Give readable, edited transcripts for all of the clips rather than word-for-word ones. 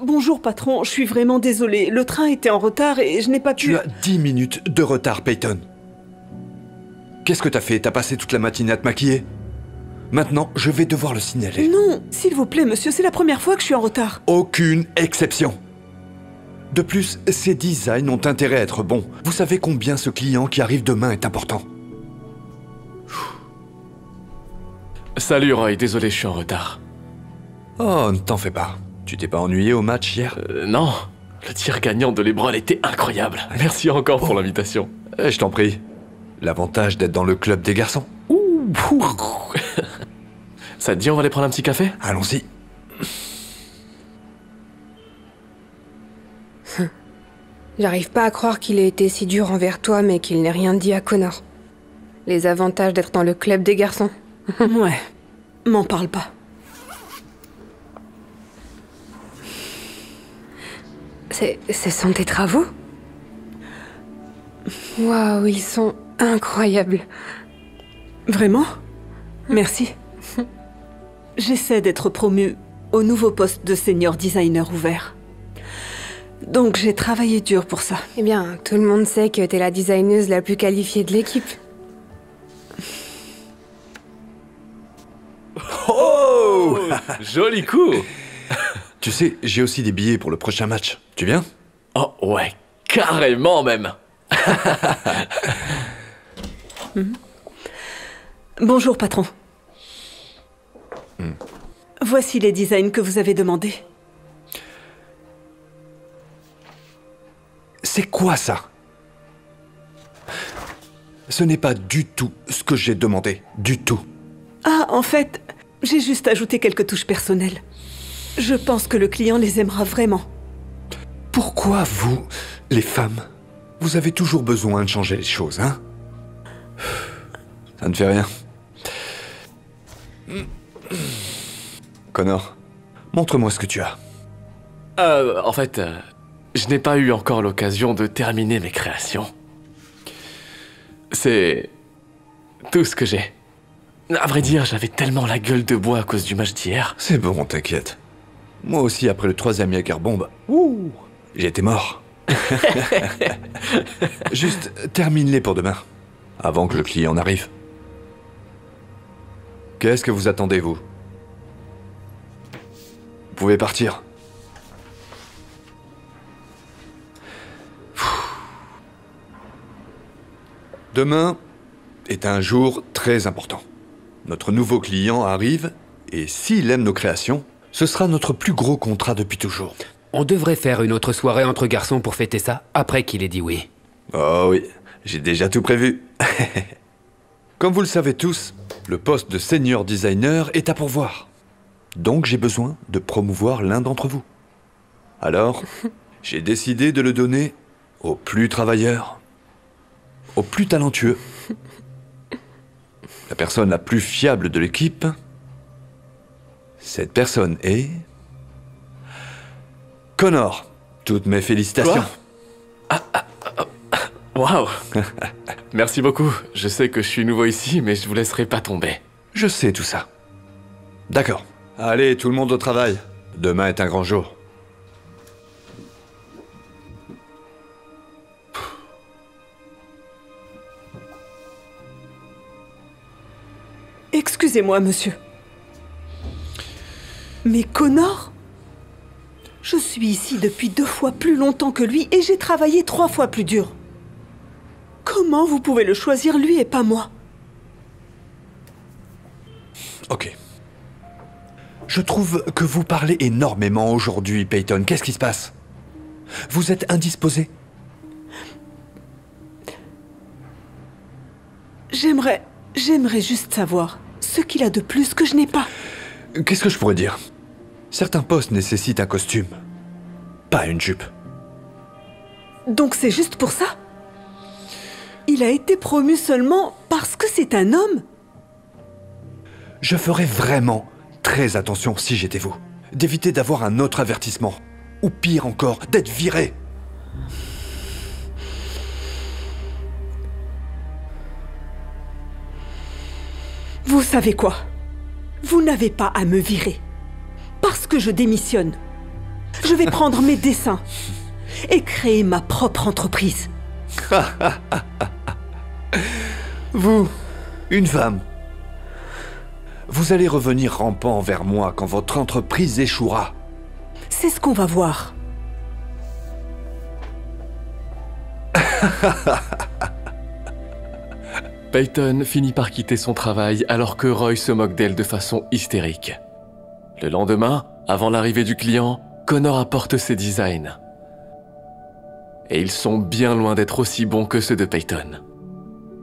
Bonjour patron, je suis vraiment désolée. Le train était en retard et je n'ai pas pu... Tu as 10 minutes de retard, Peyton. Qu'est-ce que t'as fait? T'as passé toute la matinée à te maquiller? Maintenant, je vais devoir le signaler. Non, s'il vous plaît monsieur, c'est la première fois que je suis en retard. Aucune exception. De plus, ces designs ont intérêt à être bons. Vous savez combien ce client qui arrive demain est important. Salut Roy, désolé, je suis en retard. Oh, ne t'en fais pas. Tu t'es pas ennuyé au match hier? Non, le tir gagnant de LeBron était incroyable. Merci encore pour l'invitation. Je t'en prie. L'avantage d'être dans le club des garçons. Ça te dit on va aller prendre un petit café? Allons-y. J'arrive pas à croire qu'il ait été si dur envers toi, mais qu'il n'ait rien dit à Connor. Les avantages d'être dans le club des garçons. Ouais, m'en parle pas. Ce sont tes travaux? Waouh, ils sont incroyables. Vraiment? Merci. J'essaie d'être promue au nouveau poste de senior designer ouvert. Donc j'ai travaillé dur pour ça. Eh bien, tout le monde sait que t'es la designeuse la plus qualifiée de l'équipe. Oh, joli coup. Tu sais, j'ai aussi des billets pour le prochain match. Tu viens? Oh ouais, carrément même. Bonjour patron. Voici les designs que vous avez demandés. C'est quoi ça? Ce n'est pas du tout ce que j'ai demandé. Du tout. Ah, en fait, j'ai juste ajouté quelques touches personnelles. Je pense que le client les aimera vraiment. Pourquoi vous, les femmes, vous avez toujours besoin de changer les choses, hein? Ça ne fait rien. Connor, montre-moi ce que tu as. En fait, je n'ai pas eu encore l'occasion de terminer mes créations. C'est tout ce que j'ai. À vrai dire, j'avais tellement la gueule de bois à cause du match d'hier. C'est bon, t'inquiète. Moi aussi, après le 3e Jaeger bombe, j'étais mort. Juste, termine-les pour demain, avant que le client n'arrive. Qu'est-ce que vous attendez, vous? Vous pouvez partir. Demain est un jour très important. Notre nouveau client arrive, et s'il aime nos créations, ce sera notre plus gros contrat depuis toujours. On devrait faire une autre soirée entre garçons pour fêter ça, après qu'il ait dit oui. Oh oui, j'ai déjà tout prévu. Comme vous le savez tous, le poste de senior designer est à pourvoir. Donc j'ai besoin de promouvoir l'un d'entre vous. Alors, j'ai décidé de le donner au plus travailleur, au plus talentueux, la personne la plus fiable de l'équipe. Cette personne est... Connor. Toutes mes félicitations. Waouh. Merci beaucoup. Je sais que je suis nouveau ici, mais je vous laisserai pas tomber. Je sais tout ça. D'accord. Allez, tout le monde au travail. Demain est un grand jour. Excusez-moi, monsieur. Mais Connor? Je suis ici depuis 2 fois plus longtemps que lui et j'ai travaillé 3 fois plus dur. Comment vous pouvez le choisir, lui, et pas moi? Ok. Je trouve que vous parlez énormément aujourd'hui, Peyton. Qu'est-ce qui se passe? Vous êtes indisposé? J'aimerais juste savoir ce qu'il a de plus que je n'ai pas. Qu'est-ce que je pourrais dire? Certains postes nécessitent un costume, pas une jupe. Donc c'est juste pour ça? Il a été promu seulement parce que c'est un homme? Je ferais vraiment très attention, si j'étais vous, d'éviter d'avoir un autre avertissement. Ou pire encore, d'être viré. Vous savez quoi? Vous n'avez pas à me virer. Parce que je démissionne. Je vais prendre mes dessins et créer ma propre entreprise. Vous, une femme. Vous allez revenir rampant vers moi quand votre entreprise échouera. C'est ce qu'on va voir. Peyton finit par quitter son travail alors que Roy se moque d'elle de façon hystérique. Le lendemain, avant l'arrivée du client, Connor apporte ses designs. Et ils sont bien loin d'être aussi bons que ceux de Peyton.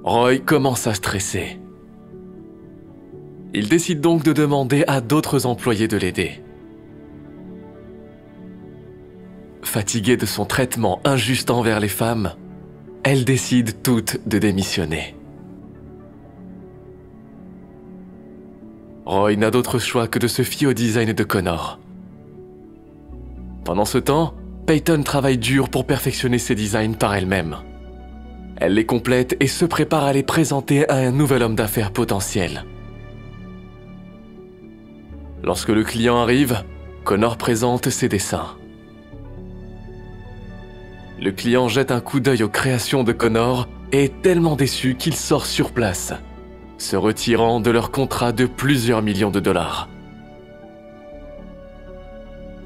Roy commence à stresser. Il décide donc de demander à d'autres employés de l'aider. Fatiguée de son traitement injuste envers les femmes, elles décident toutes de démissionner. Roy n'a d'autre choix que de se fier au design de Connor. Pendant ce temps, Peyton travaille dur pour perfectionner ses designs par elle-même. Elle les complète et se prépare à les présenter à un nouvel homme d'affaires potentiel. Lorsque le client arrive, Connor présente ses dessins. Le client jette un coup d'œil aux créations de Connor et est tellement déçu qu'il sort sur place, se retirant de leur contrat de plusieurs millions de dollars.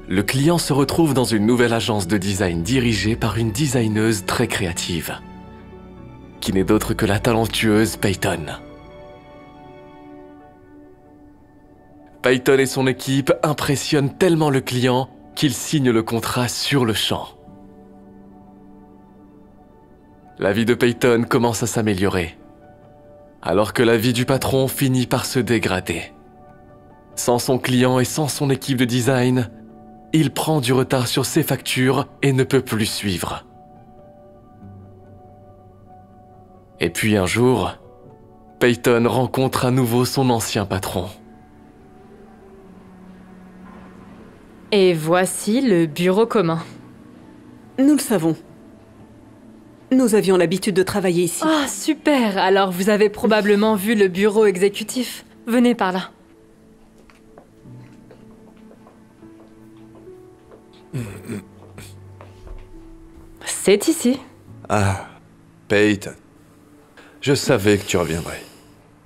Le client se retrouve dans une nouvelle agence de design dirigée par une designeuse très créative, qui n'est d'autre que la talentueuse Peyton. Peyton et son équipe impressionnent tellement le client qu'il signe le contrat sur le champ. La vie de Peyton commence à s'améliorer, alors que la vie du patron finit par se dégrader. Sans son client et sans son équipe de design, il prend du retard sur ses factures et ne peut plus suivre. Et puis un jour, Peyton rencontre à nouveau son ancien patron. Et voici le bureau commun. Nous le savons. Nous avions l'habitude de travailler ici. Ah, super! Alors vous avez probablement vu le bureau exécutif. Venez par là. C'est ici. Ah, Peyton. Je savais que tu reviendrais.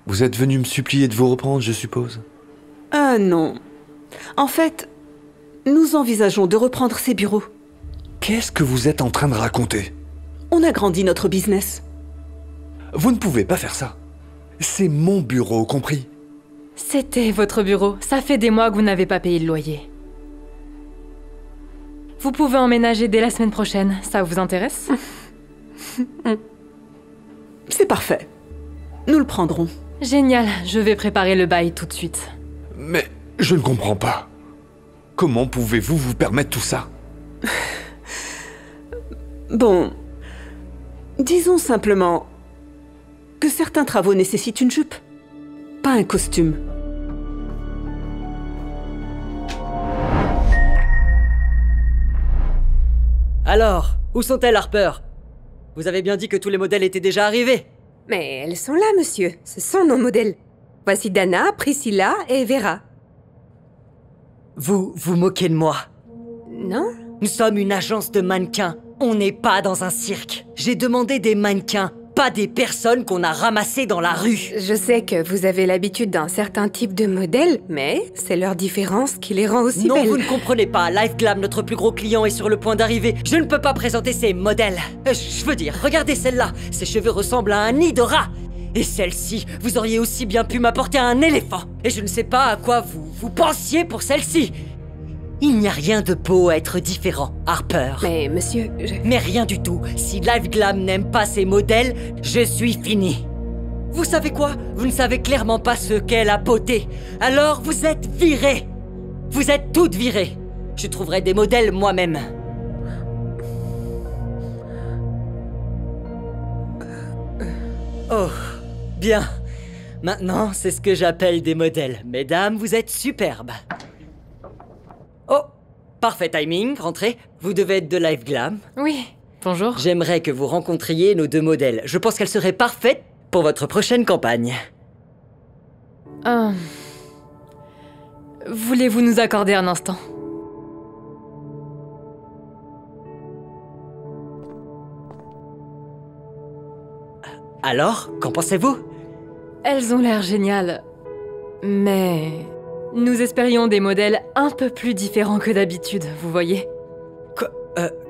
Vous êtes venu me supplier de vous reprendre, je suppose? Ah non. En fait, nous envisageons de reprendre ces bureaux. Qu'est-ce que vous êtes en train de raconter? On a grandi notre business. Vous ne pouvez pas faire ça. C'est mon bureau, compris? C'était votre bureau. Ça fait des mois que vous n'avez pas payé le loyer. Vous pouvez emménager dès la semaine prochaine. Ça vous intéresse? C'est parfait. Nous le prendrons. Génial. Je vais préparer le bail tout de suite. Mais je ne comprends pas. Comment pouvez-vous vous permettre tout ça? Bon, disons simplement que certains travaux nécessitent une jupe, pas un costume. Alors, où sont-elles, Harper? Vous avez bien dit que tous les modèles étaient déjà arrivés. Mais elles sont là, monsieur. Ce sont nos modèles. Voici Dana, Priscilla et Vera. Vous vous moquez de moi. Non? Nous sommes une agence de mannequins. On n'est pas dans un cirque. J'ai demandé des mannequins, pas des personnes qu'on a ramassées dans la rue. Je sais que vous avez l'habitude d'un certain type de modèle, mais c'est leur différence qui les rend aussi Non, belles. vous ne comprenez pas. Life Glam, notre plus gros client, est sur le point d'arriver. Je ne peux pas présenter ces modèles. Je veux dire, regardez celle-là. Ses cheveux ressemblent à un nid de rat. Et celle-ci, vous auriez aussi bien pu m'apporter un éléphant. Et je ne sais pas à quoi vous pensiez pour celle-ci. Il n'y a rien de beau à être différent, Harper. Mais monsieur, Mais rien du tout. Si Life Glam n'aime pas ses modèles, je suis fini. Vous savez quoi? Vous ne savez clairement pas ce qu'est la beauté. Alors vous êtes virés. Vous êtes toutes virées. Je trouverai des modèles moi-même. Oh, bien. Maintenant, c'est ce que j'appelle des modèles. Mesdames, vous êtes superbes. Oh, parfait timing, rentrez. Vous devez être de Life Glam. Oui, bonjour. J'aimerais que vous rencontriez nos deux modèles. Je pense qu'elles seraient parfaites pour votre prochaine campagne. Ah. Voulez-vous nous accorder un instant? Alors, qu'en pensez-vous? Elles ont l'air géniales. Mais... nous espérions des modèles un peu plus différents que d'habitude, vous voyez? Quoi?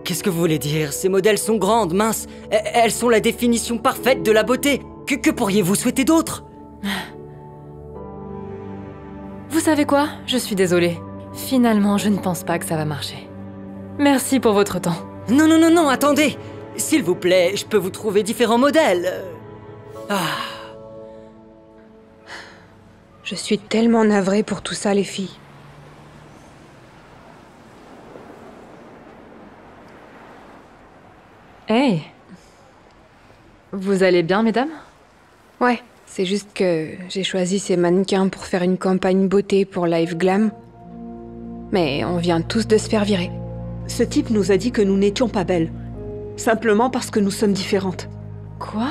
Qu'est-ce que vous voulez dire? Ces modèles sont grandes, minces. Elles sont la définition parfaite de la beauté. Que pourriez-vous souhaiter d'autre? Vous savez quoi? Je suis désolée. Finalement, je ne pense pas que ça va marcher. Merci pour votre temps. Non, non, non, non, attendez. S'il vous plaît, je peux vous trouver différents modèles. Je suis tellement navrée pour tout ça, les filles. Hey! Vous allez bien, mesdames? Ouais, c'est juste que j'ai choisi ces mannequins pour faire une campagne beauté pour Live Glam. Mais on vient tous de se faire virer. Ce type nous a dit que nous n'étions pas belles. Simplement parce que nous sommes différentes. Quoi?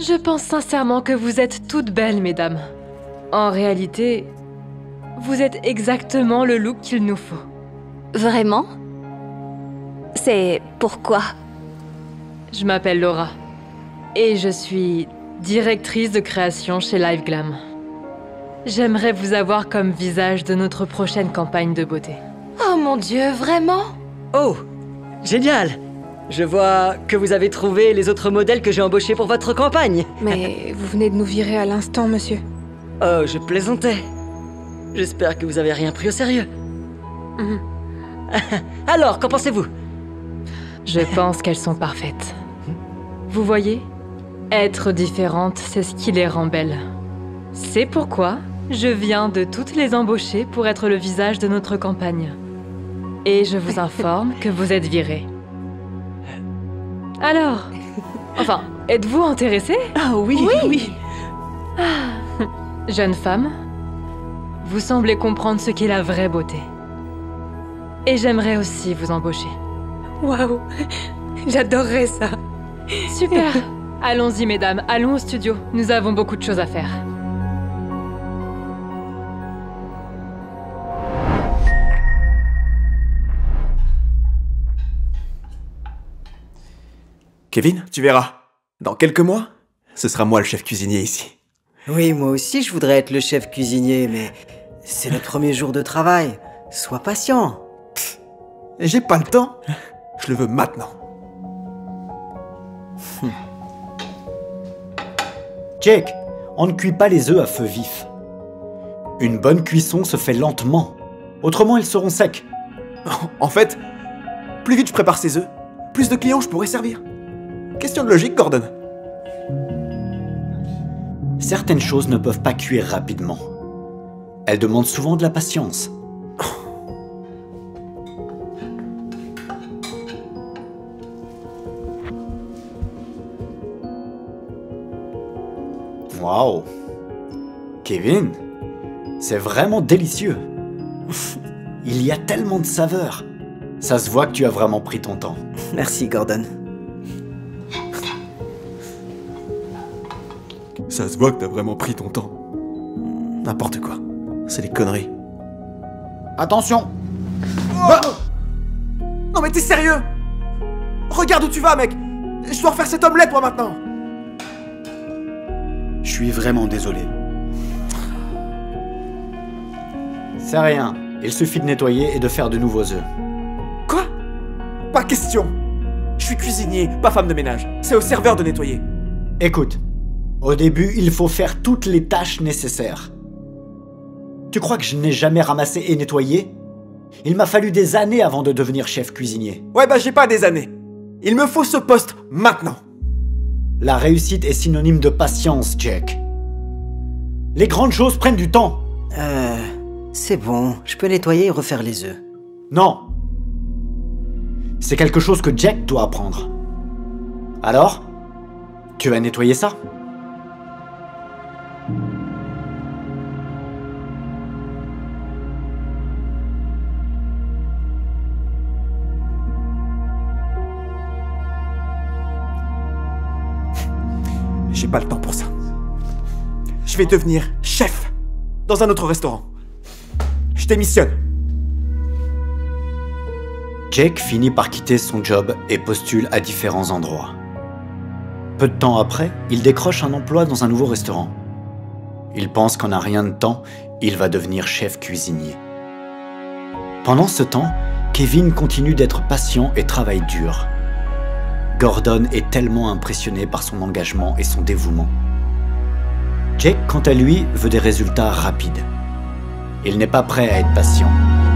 Je pense sincèrement que vous êtes toutes belles, mesdames. En réalité, vous êtes exactement le look qu'il nous faut. Vraiment? C'est pourquoi? Je m'appelle Laura. Et je suis directrice de création chez Live Glam. J'aimerais vous avoir comme visage de notre prochaine campagne de beauté. Oh mon Dieu, vraiment? Oh, génial! Je vois que vous avez trouvé les autres modèles que j'ai embauchés pour votre campagne. Mais vous venez de nous virer à l'instant, monsieur. Oh, je plaisantais. J'espère que vous avez rien pris au sérieux. Mhm. Alors, qu'en pensez-vous? Je pense qu'elles sont parfaites. Vous voyez? Être différente, c'est ce qui les rend belles. C'est pourquoi je viens de toutes les embaucher pour être le visage de notre campagne. Et je vous informe que vous êtes virés. Alors, enfin, êtes-vous intéressée? Ah oui, oui. Jeune femme, vous semblez comprendre ce qu'est la vraie beauté. Et j'aimerais aussi vous embaucher. Waouh, j'adorerais ça. Super. Allons-y, mesdames, allons au studio. Nous avons beaucoup de choses à faire. Kevin, tu verras. Dans quelques mois, ce sera moi le chef cuisinier ici. Oui, moi aussi je voudrais être le chef cuisinier, mais c'est le premier jour de travail. Sois patient. J'ai pas le temps. Je le veux maintenant. Jake, on ne cuit pas les œufs à feu vif. Une bonne cuisson se fait lentement. Autrement, ils seront secs. En fait, plus vite je prépare ces œufs, plus de clients je pourrai servir. Question de logique, Gordon. Certaines choses ne peuvent pas cuire rapidement. Elles demandent souvent de la patience. Waouh! Kevin, c'est vraiment délicieux. Il y a tellement de saveurs. Ça se voit que tu as vraiment pris ton temps. Merci, Gordon. Ça se voit que t'as vraiment pris ton temps. N'importe quoi. C'est des conneries. Attention! Ah non mais t'es sérieux? Regarde où tu vas, mec! Je dois refaire cette omelette, moi, maintenant! Je suis vraiment désolé. C'est rien. Il suffit de nettoyer et de faire de nouveaux œufs. Quoi? Pas question! Je suis cuisinier, pas femme de ménage. C'est au serveur de nettoyer. Écoute, au début, il faut faire toutes les tâches nécessaires. Tu crois que je n'ai jamais ramassé et nettoyé? Il m'a fallu des années avant de devenir chef cuisinier. Ouais, bah j'ai pas des années. Il me faut ce poste maintenant. La réussite est synonyme de patience, Jack. Les grandes choses prennent du temps. C'est bon, je peux nettoyer et refaire les œufs. Non. C'est quelque chose que Jack doit apprendre. Alors, tu vas nettoyer ça? J'ai pas le temps pour ça. Je vais devenir chef dans un autre restaurant. Je démissionne. Jake finit par quitter son job et postule à différents endroits. Peu de temps après, il décroche un emploi dans un nouveau restaurant. Il pense qu'en un rien de temps, il va devenir chef cuisinier. Pendant ce temps, Kevin continue d'être patient et travaille dur. Gordon est tellement impressionné par son engagement et son dévouement. Jake, quant à lui, veut des résultats rapides. Il n'est pas prêt à être patient,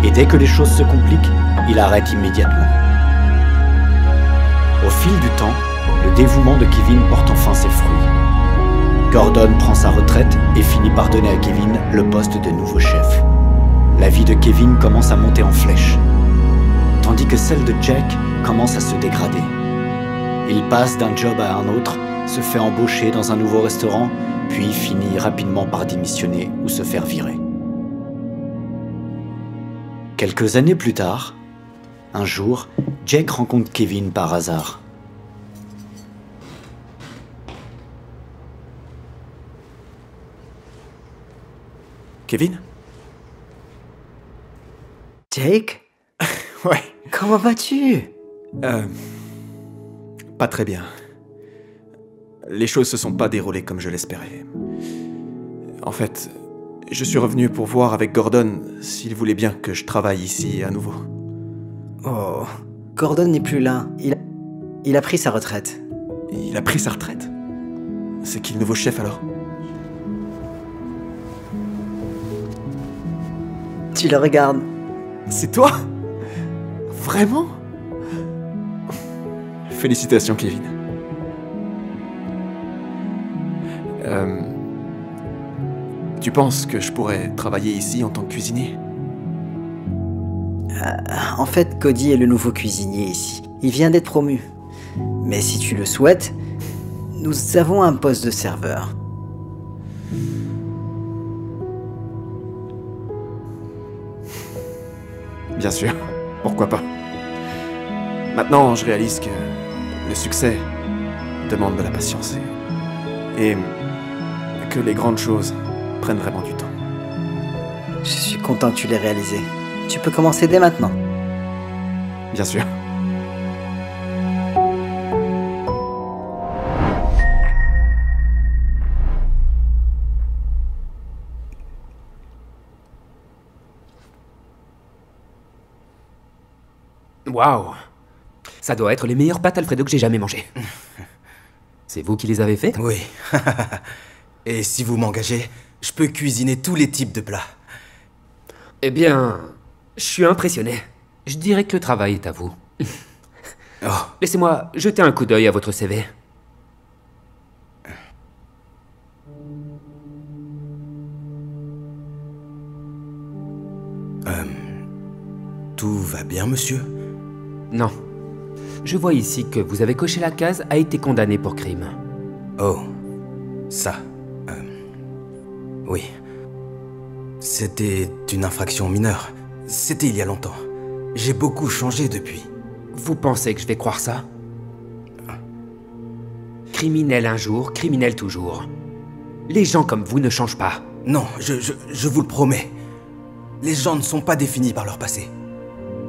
et dès que les choses se compliquent, il arrête immédiatement. Au fil du temps, le dévouement de Kevin porte enfin ses fruits. Gordon prend sa retraite et finit par donner à Kevin le poste de nouveau chef. La vie de Kevin commence à monter en flèche, tandis que celle de Jack commence à se dégrader. Il passe d'un job à un autre, se fait embaucher dans un nouveau restaurant, puis finit rapidement par démissionner ou se faire virer. Quelques années plus tard, un jour, Jack rencontre Kevin par hasard. Kevin? Jake? Ouais. Comment vas-tu? Pas très bien. Les choses se sont pas déroulées comme je l'espérais. En fait, je suis revenu pour voir avec Gordon s'il voulait bien que je travaille ici à nouveau. Oh, Gordon n'est plus là. Il a pris sa retraite. Il a pris sa retraite? C'est qui le nouveau chef alors? Tu le regardes. C'est toi? Vraiment? Félicitations, Kevin. Tu penses que je pourrais travailler ici en tant que cuisinier? En fait, Cody est le nouveau cuisinier ici. Il vient d'être promu. Mais si tu le souhaites, nous avons un poste de serveur. Bien sûr, pourquoi pas. Maintenant, je réalise que le succès demande de la patience et que les grandes choses prennent vraiment du temps. Je suis content que tu l'aies réalisé. Tu peux commencer dès maintenant. Bien sûr. Waouh! Ça doit être les meilleures pâtes Alfredo que j'ai jamais mangées. C'est vous qui les avez fait? Oui. Et si vous m'engagez, je peux cuisiner tous les types de plats. Eh bien, je suis impressionné. Je dirais que le travail est à vous. Oh. Laissez-moi jeter un coup d'œil à votre CV. Tout va bien, monsieur? Non. Je vois ici que vous avez coché la case « a été condamné pour crime ». Oh, ça... oui. C'était une infraction mineure. C'était il y a longtemps. J'ai beaucoup changé depuis. Vous pensez que je vais croire ça? Criminel un jour, criminel toujours. Les gens comme vous ne changent pas. Non, je vous le promets. Les gens ne sont pas définis par leur passé.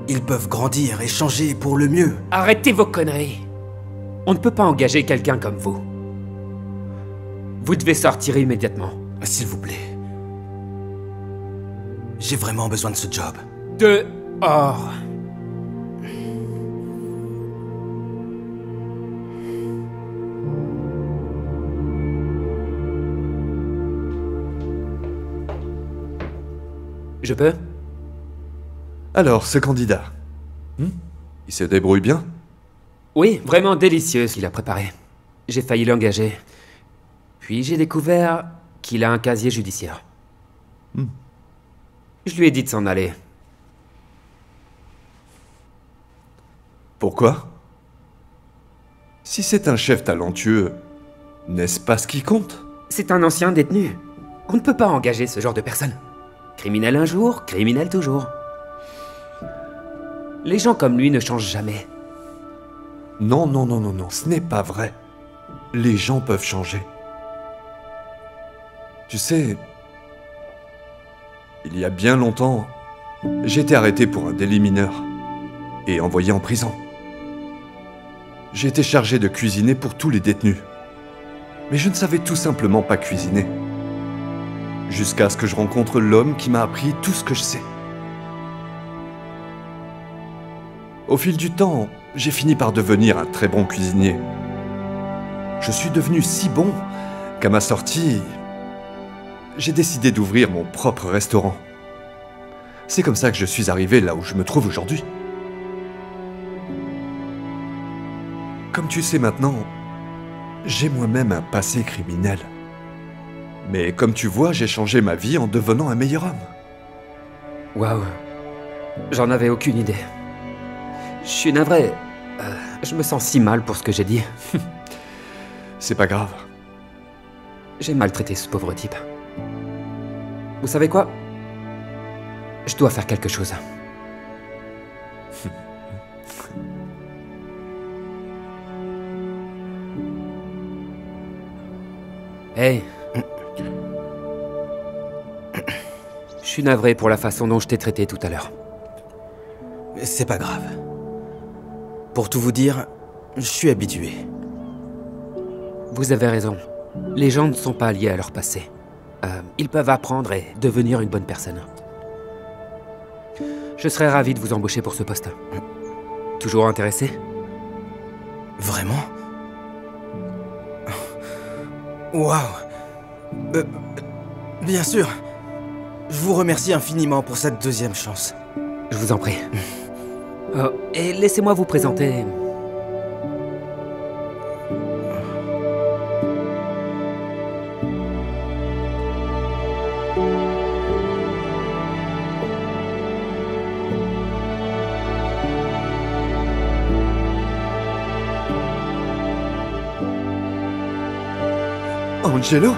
Ils peuvent grandir et changer pour le mieux. Arrêtez vos conneries. On ne peut pas engager quelqu'un comme vous. Vous devez sortir immédiatement. S'il vous plaît. J'ai vraiment besoin de ce job. Dehors. Je peux? Alors, ce candidat, il se débrouille bien? Oui, vraiment délicieux ce qu'il a préparé. J'ai failli l'engager. Puis j'ai découvert qu'il a un casier judiciaire. Je lui ai dit de s'en aller. Pourquoi? Si c'est un chef talentueux, n'est-ce pas ce qui compte? C'est un ancien détenu. On ne peut pas engager ce genre de personne. Criminel un jour, criminel toujours. Les gens comme lui ne changent jamais. Non, non, non, non, non, ce n'est pas vrai. Les gens peuvent changer. Tu sais, il y a bien longtemps, j'ai été arrêté pour un délit mineur et envoyé en prison. J'ai été chargé de cuisiner pour tous les détenus. Mais je ne savais tout simplement pas cuisiner. Jusqu'à ce que je rencontre l'homme qui m'a appris tout ce que je sais. Au fil du temps, j'ai fini par devenir un très bon cuisinier. Je suis devenu si bon qu'à ma sortie, j'ai décidé d'ouvrir mon propre restaurant. C'est comme ça que je suis arrivé là où je me trouve aujourd'hui. Comme tu sais maintenant, j'ai moi-même un passé criminel. Mais comme tu vois, j'ai changé ma vie en devenant un meilleur homme. Waouh. J'en avais aucune idée. Je suis navré. Je me sens si mal pour ce que j'ai dit. C'est pas grave. J'ai maltraité ce pauvre type. Vous savez quoi? Je dois faire quelque chose. Hey. Je suis navré pour la façon dont je t'ai traité tout à l'heure. C'est pas grave. Pour tout vous dire, je suis habitué. Vous avez raison. Les gens ne sont pas liés à leur passé. Ils peuvent apprendre et devenir une bonne personne. Je serais ravi de vous embaucher pour ce poste. Toujours intéressé? Vraiment? Waouh! Bien sûr. Je vous remercie infiniment pour cette deuxième chance. Je vous en prie. Et laissez-moi vous présenter... Angelo?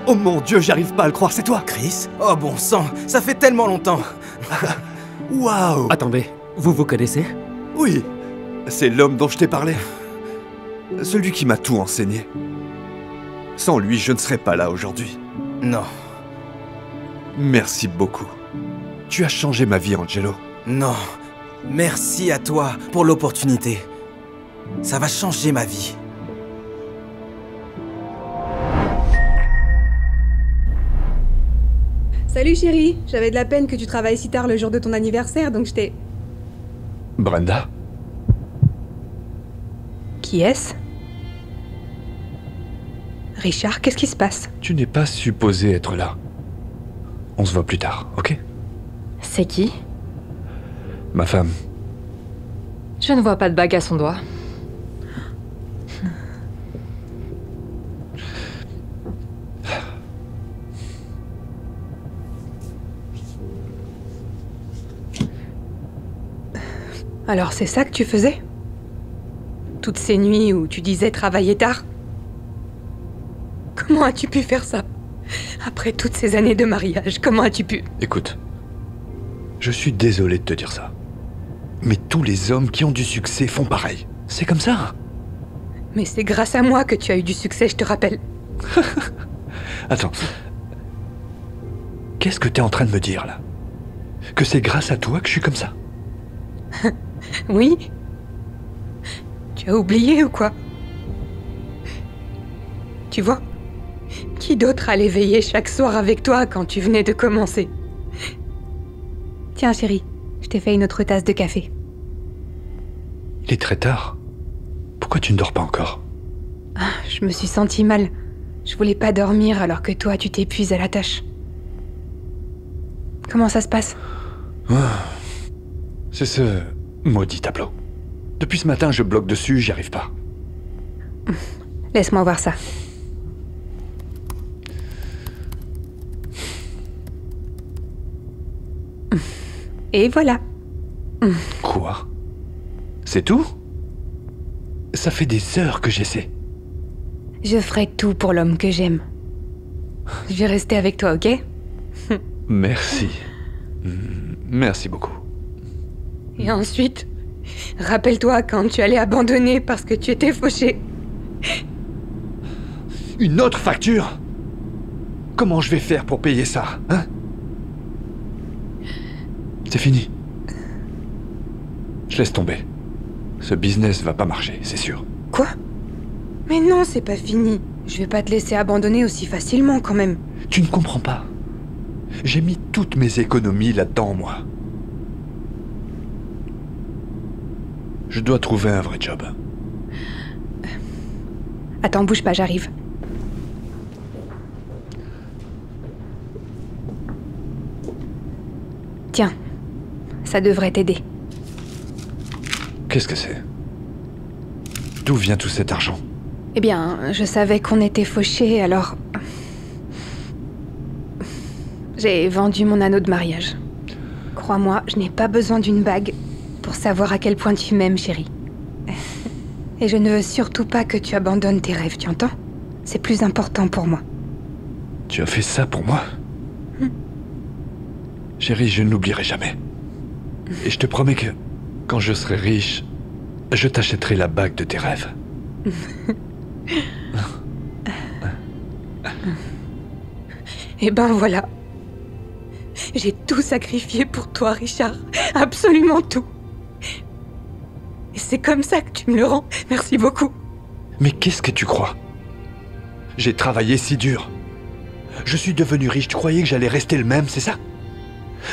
Oh mon Dieu, j'arrive pas à le croire, c'est toi! Chris? Oh bon sang, ça fait tellement longtemps! Waouh! Attendez, vous vous connaissez? Oui, c'est l'homme dont je t'ai parlé. Celui qui m'a tout enseigné. Sans lui, je ne serais pas là aujourd'hui. Non. Merci beaucoup. Tu as changé ma vie, Angelo. Non. Merci à toi pour l'opportunité. Ça va changer ma vie. Salut chérie, j'avais de la peine que tu travailles si tard le jour de ton anniversaire, donc je t'ai... Brenda? Qui est-ce? Richard, qu'est-ce qui se passe? Tu n'es pas supposé être là. On se voit plus tard, ok? C'est qui? Ma femme. Je ne vois pas de bague à son doigt. Alors c'est ça que tu faisais? Toutes ces nuits où tu disais travailler tard? Comment as-tu pu faire ça? Après toutes ces années de mariage, comment as-tu pu? Écoute, je suis désolé de te dire ça. Mais tous les hommes qui ont du succès font pareil. C'est comme ça. Mais c'est grâce à moi que tu as eu du succès, je te rappelle. Attends. Qu'est-ce que t'es en train de me dire, là? Que c'est grâce à toi que je suis comme ça? Oui? Tu as oublié ou quoi? Tu vois? Qui d'autre allait veiller chaque soir avec toi quand tu venais de commencer? Tiens chérie, je t'ai fait une autre tasse de café. Il est très tard. Pourquoi tu ne dors pas encore? Je me suis sentie mal. Je voulais pas dormir alors que toi tu t'épuises à la tâche. Comment ça se passe? C'est ce maudit tableau. Depuis ce matin, je bloque dessus, j'y arrive pas. Laisse-moi voir ça. Et voilà. Quoi? C'est tout? Ça fait des heures que j'essaie. Je ferai tout pour l'homme que j'aime. Je vais rester avec toi, ok? Merci. Merci beaucoup. Et ensuite, rappelle-toi quand tu allais abandonner parce que tu étais fauché. Une autre facture? Comment je vais faire pour payer ça, hein? C'est fini. Je laisse tomber. Ce business va pas marcher, c'est sûr. Quoi? Mais non, c'est pas fini. Je vais pas te laisser abandonner aussi facilement quand même. Tu ne comprends pas. J'ai mis toutes mes économies là-dedans, moi. Je dois trouver un vrai job. Attends, bouge pas, j'arrive. Tiens, ça devrait t'aider. Qu'est-ce que c'est? D'où vient tout cet argent? Eh bien, je savais qu'on était fauchés, alors... J'ai vendu mon anneau de mariage. Crois-moi, je n'ai pas besoin d'une bague pour savoir à quel point tu m'aimes, chérie. Et je ne veux surtout pas que tu abandonnes tes rêves, tu entends? C'est plus important pour moi. Tu as fait ça pour moi? Chérie, je ne l'oublierai jamais. Et je te promets que, quand je serai riche, je t'achèterai la bague de tes rêves. Eh ben voilà. J'ai tout sacrifié pour toi, Richard. Absolument tout. Et c'est comme ça que tu me le rends. Merci beaucoup. Mais qu'est-ce que tu crois? J'ai travaillé si dur. Je suis devenu riche, tu croyais que j'allais rester le même, c'est ça?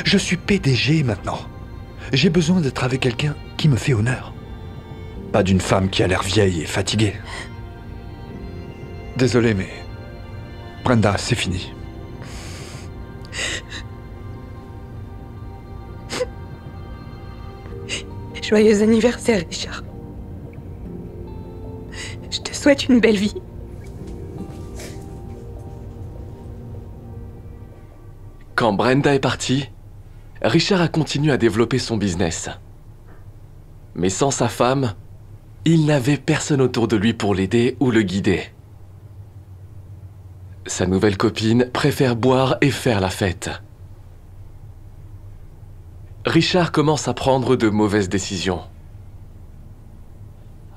Je suis PDG maintenant. J'ai besoin d'être avec quelqu'un qui me fait honneur. Pas d'une femme qui a l'air vieille et fatiguée. Désolé, mais... Brenda, c'est fini. Joyeux anniversaire, Richard. Je te souhaite une belle vie. Quand Brenda est partie, Richard a continué à développer son business. Mais sans sa femme, il n'avait personne autour de lui pour l'aider ou le guider. Sa nouvelle copine préfère boire et faire la fête. Richard commence à prendre de mauvaises décisions.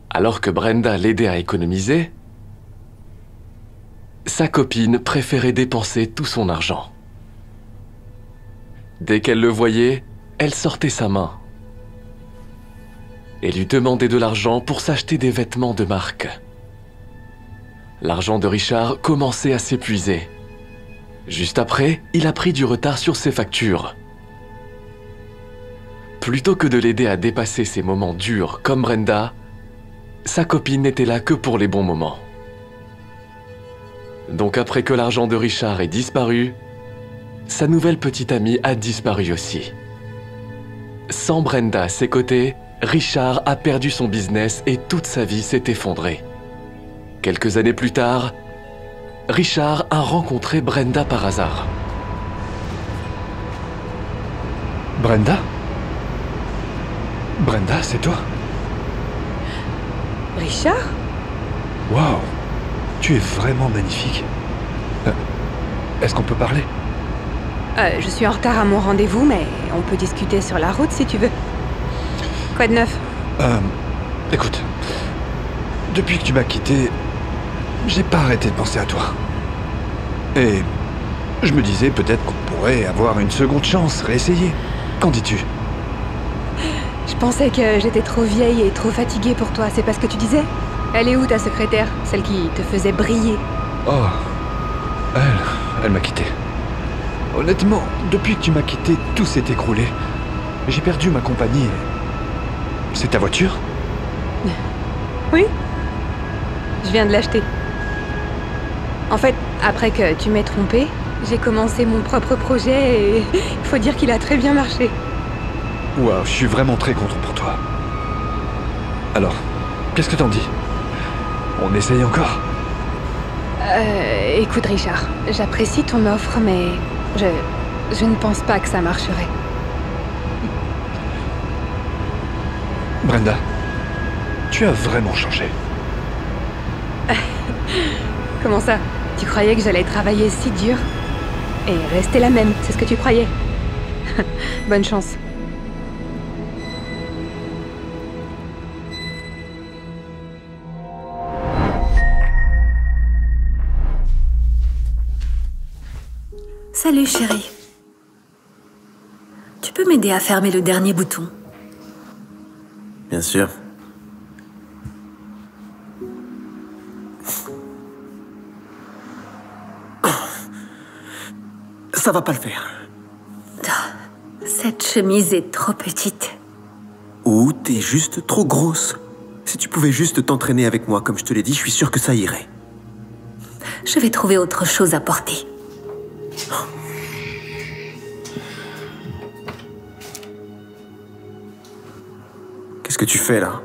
Alors que Brenda l'aidait à économiser, sa copine préférait dépenser tout son argent. Dès qu'elle le voyait, elle sortait sa main et lui demandait de l'argent pour s'acheter des vêtements de marque. L'argent de Richard commençait à s'épuiser. Juste après, il a pris du retard sur ses factures. Plutôt que de l'aider à dépasser ces moments durs comme Brenda, sa copine n'était là que pour les bons moments. Donc après que l'argent de Richard ait disparu, sa nouvelle petite amie a disparu aussi. Sans Brenda à ses côtés, Richard a perdu son business et toute sa vie s'est effondrée. Quelques années plus tard, Richard a rencontré Brenda par hasard. Brenda? Brenda, c'est toi? Richard? Waouh! Tu es vraiment magnifique. Est-ce qu'on peut parler? Je suis en retard à mon rendez-vous, mais on peut discuter sur la route si tu veux. Quoi de neuf? Écoute, depuis que tu m'as quitté, j'ai pas arrêté de penser à toi. Et je me disais peut-être qu'on pourrait avoir une seconde chance, réessayer. Qu'en dis-tu? Je pensais que j'étais trop vieille et trop fatiguée pour toi, c'est pas ce que tu disais? Elle est où ta secrétaire? Celle qui te faisait briller? Oh, elle m'a quitté. Honnêtement, depuis que tu m'as quitté, tout s'est écroulé. J'ai perdu ma compagnie. C'est ta voiture? Oui. Je viens de l'acheter. En fait, après que tu m'aies trompée, j'ai commencé mon propre projet et il faut dire qu'il a très bien marché. Waouh, je suis vraiment très content pour toi. Alors, qu'est-ce que t'en dis? On essaye encore? Écoute Richard, j'apprécie ton offre, mais je ne pense pas que ça marcherait. Brenda, tu as vraiment changé. Comment ça? Tu croyais que j'allais travailler si dur et rester la même, c'est ce que tu croyais? Bonne chance. Salut chérie. Tu peux m'aider à fermer le dernier bouton? Bien sûr. Ça va pas le faire. Cette chemise est trop petite. Ou t'es juste trop grosse. Si tu pouvais juste t'entraîner avec moi, comme je te l'ai dit, je suis sûr que ça irait. Je vais trouver autre chose à porter. Qu'est-ce que tu fais là?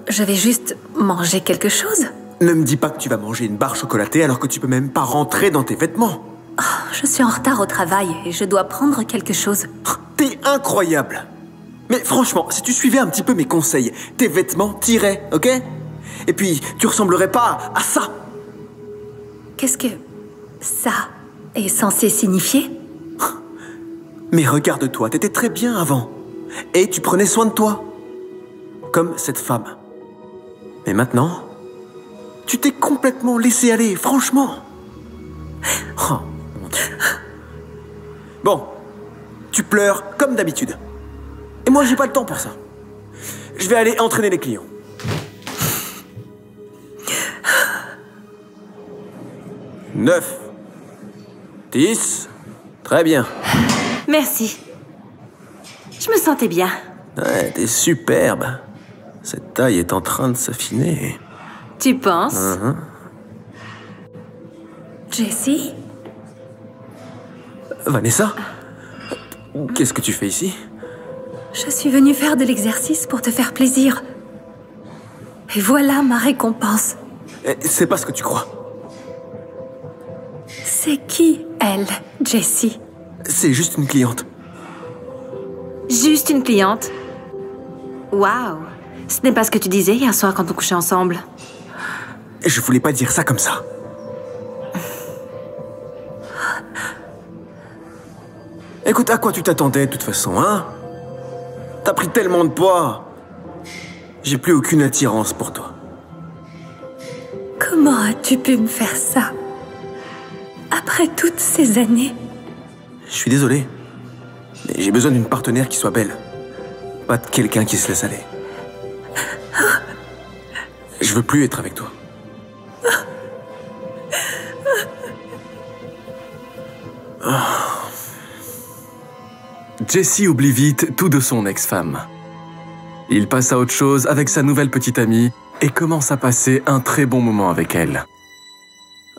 Je vais juste manger quelque chose. Ne me dis pas que tu vas manger une barre chocolatée alors que tu peux même pas rentrer dans tes vêtements. Oh, je suis en retard au travail et je dois prendre quelque chose. T'es incroyable. Mais franchement, si tu suivais un petit peu mes conseils, tes vêtements t'iraient, ok? Et puis, tu ressemblerais pas à ça. Qu'est-ce que ça est censé signifier? Mais regarde-toi, t'étais très bien avant. Et tu prenais soin de toi. Comme cette femme. Mais maintenant, tu t'es complètement laissé aller, franchement. Oh, mon Dieu. Bon, tu pleures comme d'habitude. Et moi, j'ai pas le temps pour ça. Je vais aller entraîner les clients. 9, 10, très bien. Merci. Je me sentais bien. Ouais, t'es superbe. Cette taille est en train de s'affiner. Tu penses? Jessie? Vanessa? Qu'est-ce que tu fais ici? Je suis venue faire de l'exercice pour te faire plaisir. Et voilà ma récompense. C'est pas ce que tu crois. C'est qui, elle, Jessie? C'est juste une cliente. Juste une cliente? Waouh! Ce n'est pas ce que tu disais hier soir quand on couchait ensemble. Je voulais pas dire ça comme ça. Écoute, à quoi tu t'attendais de toute façon, hein? T'as pris tellement de poids. J'ai plus aucune attirance pour toi. Comment as-tu pu me faire ça? Après toutes ces années? Je suis désolé. Mais j'ai besoin d'une partenaire qui soit belle. Pas de quelqu'un qui se laisse aller. Je veux plus être avec toi. Jessie oublie vite tout de son ex-femme. Il passe à autre chose avec sa nouvelle petite amie et commence à passer un très bon moment avec elle.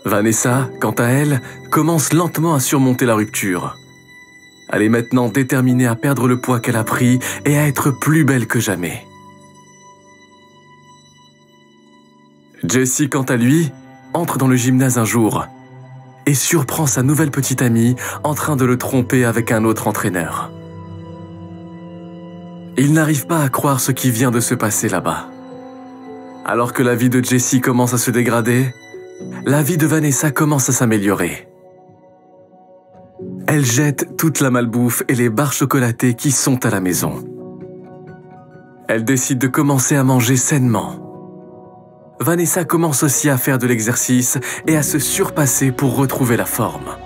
Vanessa, quant à elle, commence lentement à surmonter la rupture. Elle est maintenant déterminée à perdre le poids qu'elle a pris et à être plus belle que jamais. Jessie, quant à lui, entre dans le gymnase un jour et surprend sa nouvelle petite amie en train de le tromper avec un autre entraîneur. Il n'arrive pas à croire ce qui vient de se passer là-bas. Alors que la vie de Jessie commence à se dégrader, la vie de Vanessa commence à s'améliorer. Elle jette toute la malbouffe et les barres chocolatées qui sont à la maison. Elle décide de commencer à manger sainement. Vanessa commence aussi à faire de l'exercice et à se surpasser pour retrouver la forme.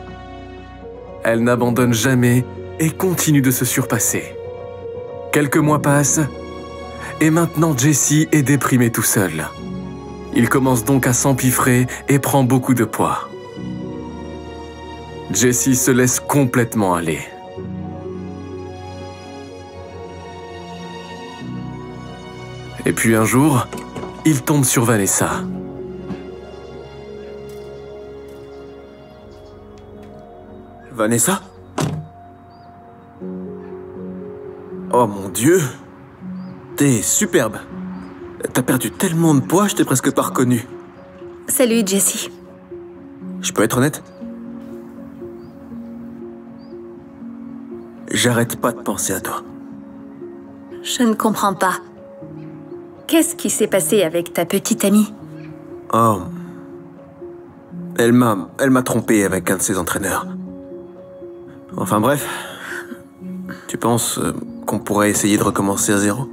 Elle n'abandonne jamais et continue de se surpasser. Quelques mois passent et maintenant Jessie est déprimé tout seul. Il commence donc à s'empiffrer et prend beaucoup de poids. Jessie se laisse complètement aller. Et puis un jour, il tombe sur Vanessa. Vanessa? Oh mon Dieu! T'es superbe. T'as perdu tellement de poids, je t'ai presque pas reconnu. Salut, Jessie. Je peux être honnête? J'arrête pas de penser à toi. Je ne comprends pas. Qu'est-ce qui s'est passé avec ta petite amie? Oh. Elle m'a trompé avec un de ses entraîneurs. Enfin bref. Tu penses qu'on pourrait essayer de recommencer à zéro?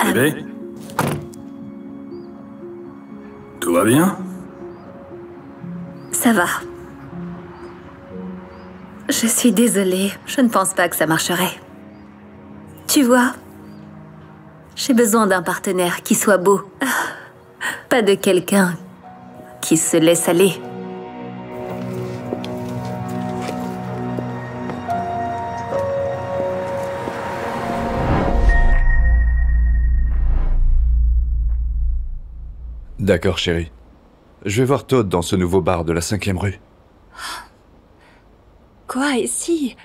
Bébé? Tout va bien? Ça va. Je suis désolée, je ne pense pas que ça marcherait. Tu vois, j'ai besoin d'un partenaire qui soit beau. Pas de quelqu'un qui se laisse aller. D'accord, chérie. Je vais voir Todd dans ce nouveau bar de la 5e rue. Quoi, et si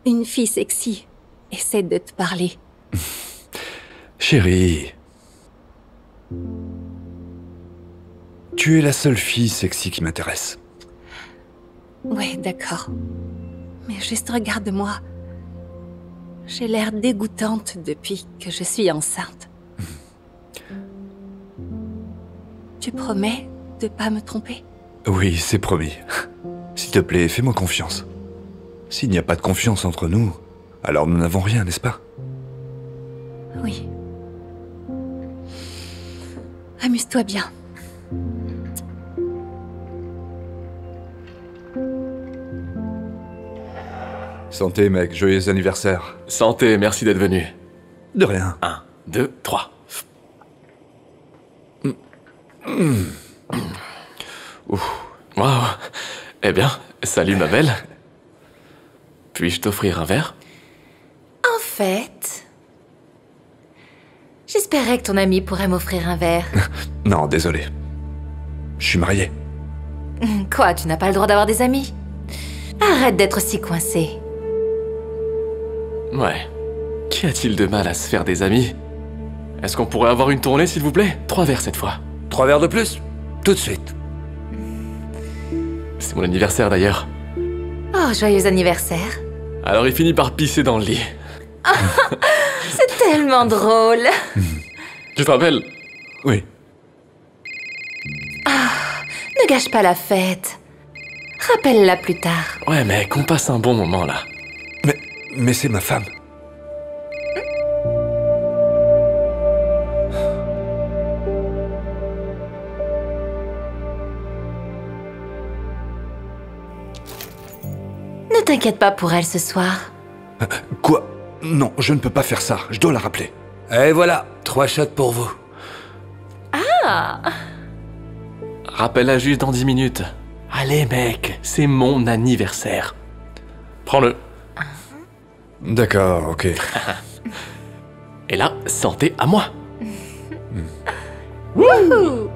une fille sexy essaie de te parler? Chérie... Tu es la seule fille sexy qui m'intéresse. Ouais, d'accord. Mais juste regarde-moi. J'ai l'air dégoûtante depuis que je suis enceinte. Tu promets de pas me tromper? Oui, c'est promis. S'il te plaît, fais-moi confiance. S'il n'y a pas de confiance entre nous, alors nous n'avons rien, n'est-ce pas? Oui. Amuse-toi bien. Santé, mec. Joyeux anniversaire. Santé, merci d'être venu. De rien. 1, 2, 3. Waouh. Eh bien, salut ma belle. Puis-je t'offrir un verre? En fait... J'espérais que ton ami pourrait m'offrir un verre. Non, désolé. Je suis marié. Quoi, tu n'as pas le droit d'avoir des amis? Arrête d'être si coincé. Ouais. Qu'y a-t-il de mal à se faire des amis? Est-ce qu'on pourrait avoir une tournée, s'il vous plaît? 3 verres cette fois. 3 verres de plus? Tout de suite. C'est mon anniversaire d'ailleurs. Oh, joyeux anniversaire. Alors il finit par pisser dans le lit. C'est tellement drôle. Tu te rappelles? Oui. Ne gâche pas la fête. Rappelle-la plus tard. Ouais mec, on passe un bon moment là. Mais c'est ma femme. Ne t'inquiète pas pour elle ce soir. Quoi? Non, je ne peux pas faire ça. Je dois la rappeler. Et voilà, 3 shots pour vous. Ah! Rappelle-la juste dans 10 minutes. Allez mec, c'est mon anniversaire. Prends-le. D'accord, ok. Et là, santé à moi. Wouhou!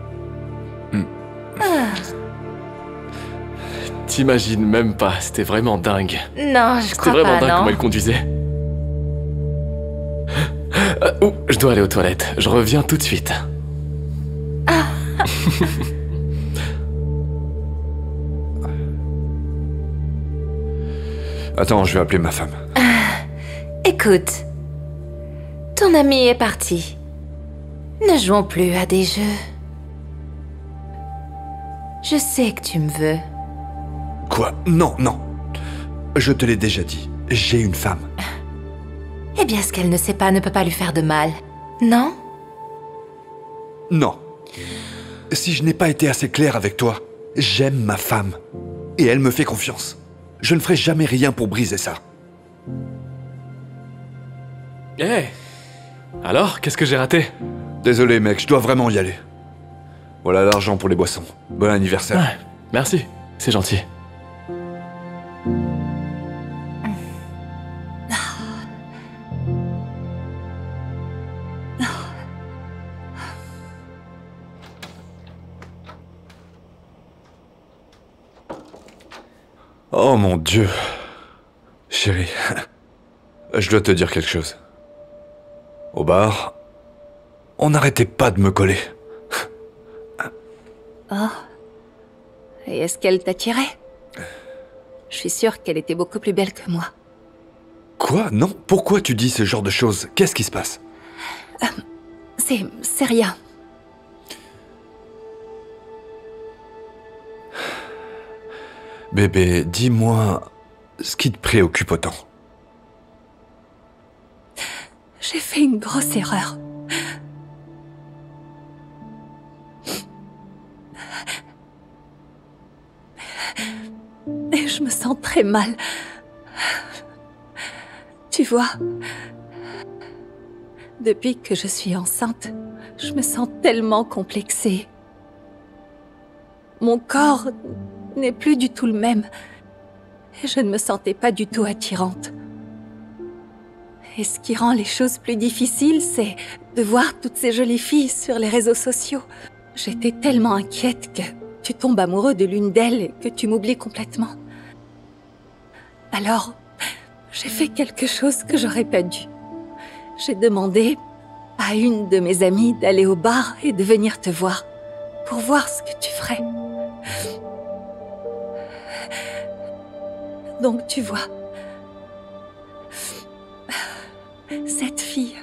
T'imagines même pas, c'était vraiment dingue. Non, je C'était crois vraiment pas, dingue non. comment elle conduisait. Je dois aller aux toilettes. Je reviens tout de suite. Attends, je vais appeler ma femme. Écoute, ton ami est parti. Ne jouons plus à des jeux. Je sais que tu me veux. Quoi? Non, non. Je te l'ai déjà dit. J'ai une femme. Eh bien, ce qu'elle ne sait pas ne peut pas lui faire de mal. Non? Non. Si je n'ai pas été assez clair avec toi, j'aime ma femme. Et elle me fait confiance. Je ne ferai jamais rien pour briser ça. Hé! Alors, qu'est-ce que j'ai raté? Désolé, mec, je dois vraiment y aller. Voilà l'argent pour les boissons. Bon anniversaire. Ouais, merci, c'est gentil. Oh mon Dieu. Chérie, je dois te dire quelque chose. Au bar, on n'arrêtait pas de me coller. Oh. Et est-ce qu'elle t'attirait? Je suis sûre qu'elle était beaucoup plus belle que moi. Quoi? Non? Pourquoi tu dis ce genre de choses? Qu'est-ce qui se passe? C'est rien. Bébé, dis-moi ce qui te préoccupe autant. J'ai fait une grosse erreur. Et je me sens très mal. Tu vois, depuis que je suis enceinte, je me sens tellement complexée. Mon corps n'est plus du tout le même. Et je ne me sentais pas du tout attirante. Et ce qui rend les choses plus difficiles, c'est de voir toutes ces jolies filles sur les réseaux sociaux. J'étais tellement inquiète que tu tombes amoureux de l'une d'elles et que tu m'oublies complètement. Alors, j'ai fait quelque chose que j'aurais pas dû. J'ai demandé à une de mes amies d'aller au bar et de venir te voir, pour voir ce que tu ferais. Donc tu vois, cette fille,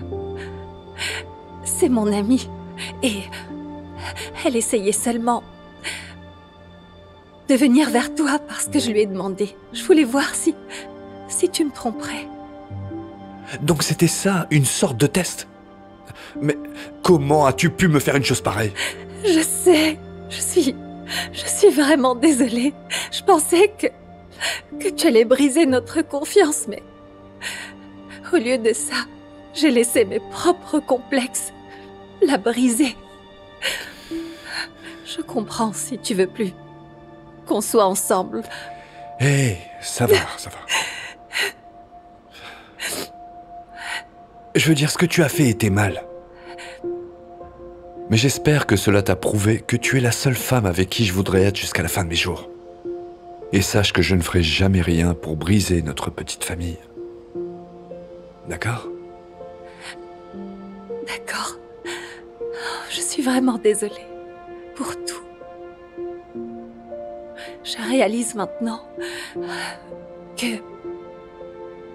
c'est mon amie, et elle essayait seulement de venir vers toi parce que je lui ai demandé. Je voulais voir si tu me tromperais. Donc c'était ça, une sorte de test? Mais comment as-tu pu me faire une chose pareille? Je sais, je suis vraiment désolée. Je pensais que tu allais briser notre confiance, mais au lieu de ça, j'ai laissé mes propres complexes la briser. Je comprends si tu veux plus qu'on soit ensemble. Hé, ça va, ça va. Je veux dire, ce que tu as fait était mal. Mais j'espère que cela t'a prouvé que tu es la seule femme avec qui je voudrais être jusqu'à la fin de mes jours. Et sache que je ne ferai jamais rien pour briser notre petite famille. D'accord? D'accord. Je suis vraiment désolée pour tout. Je réalise maintenant que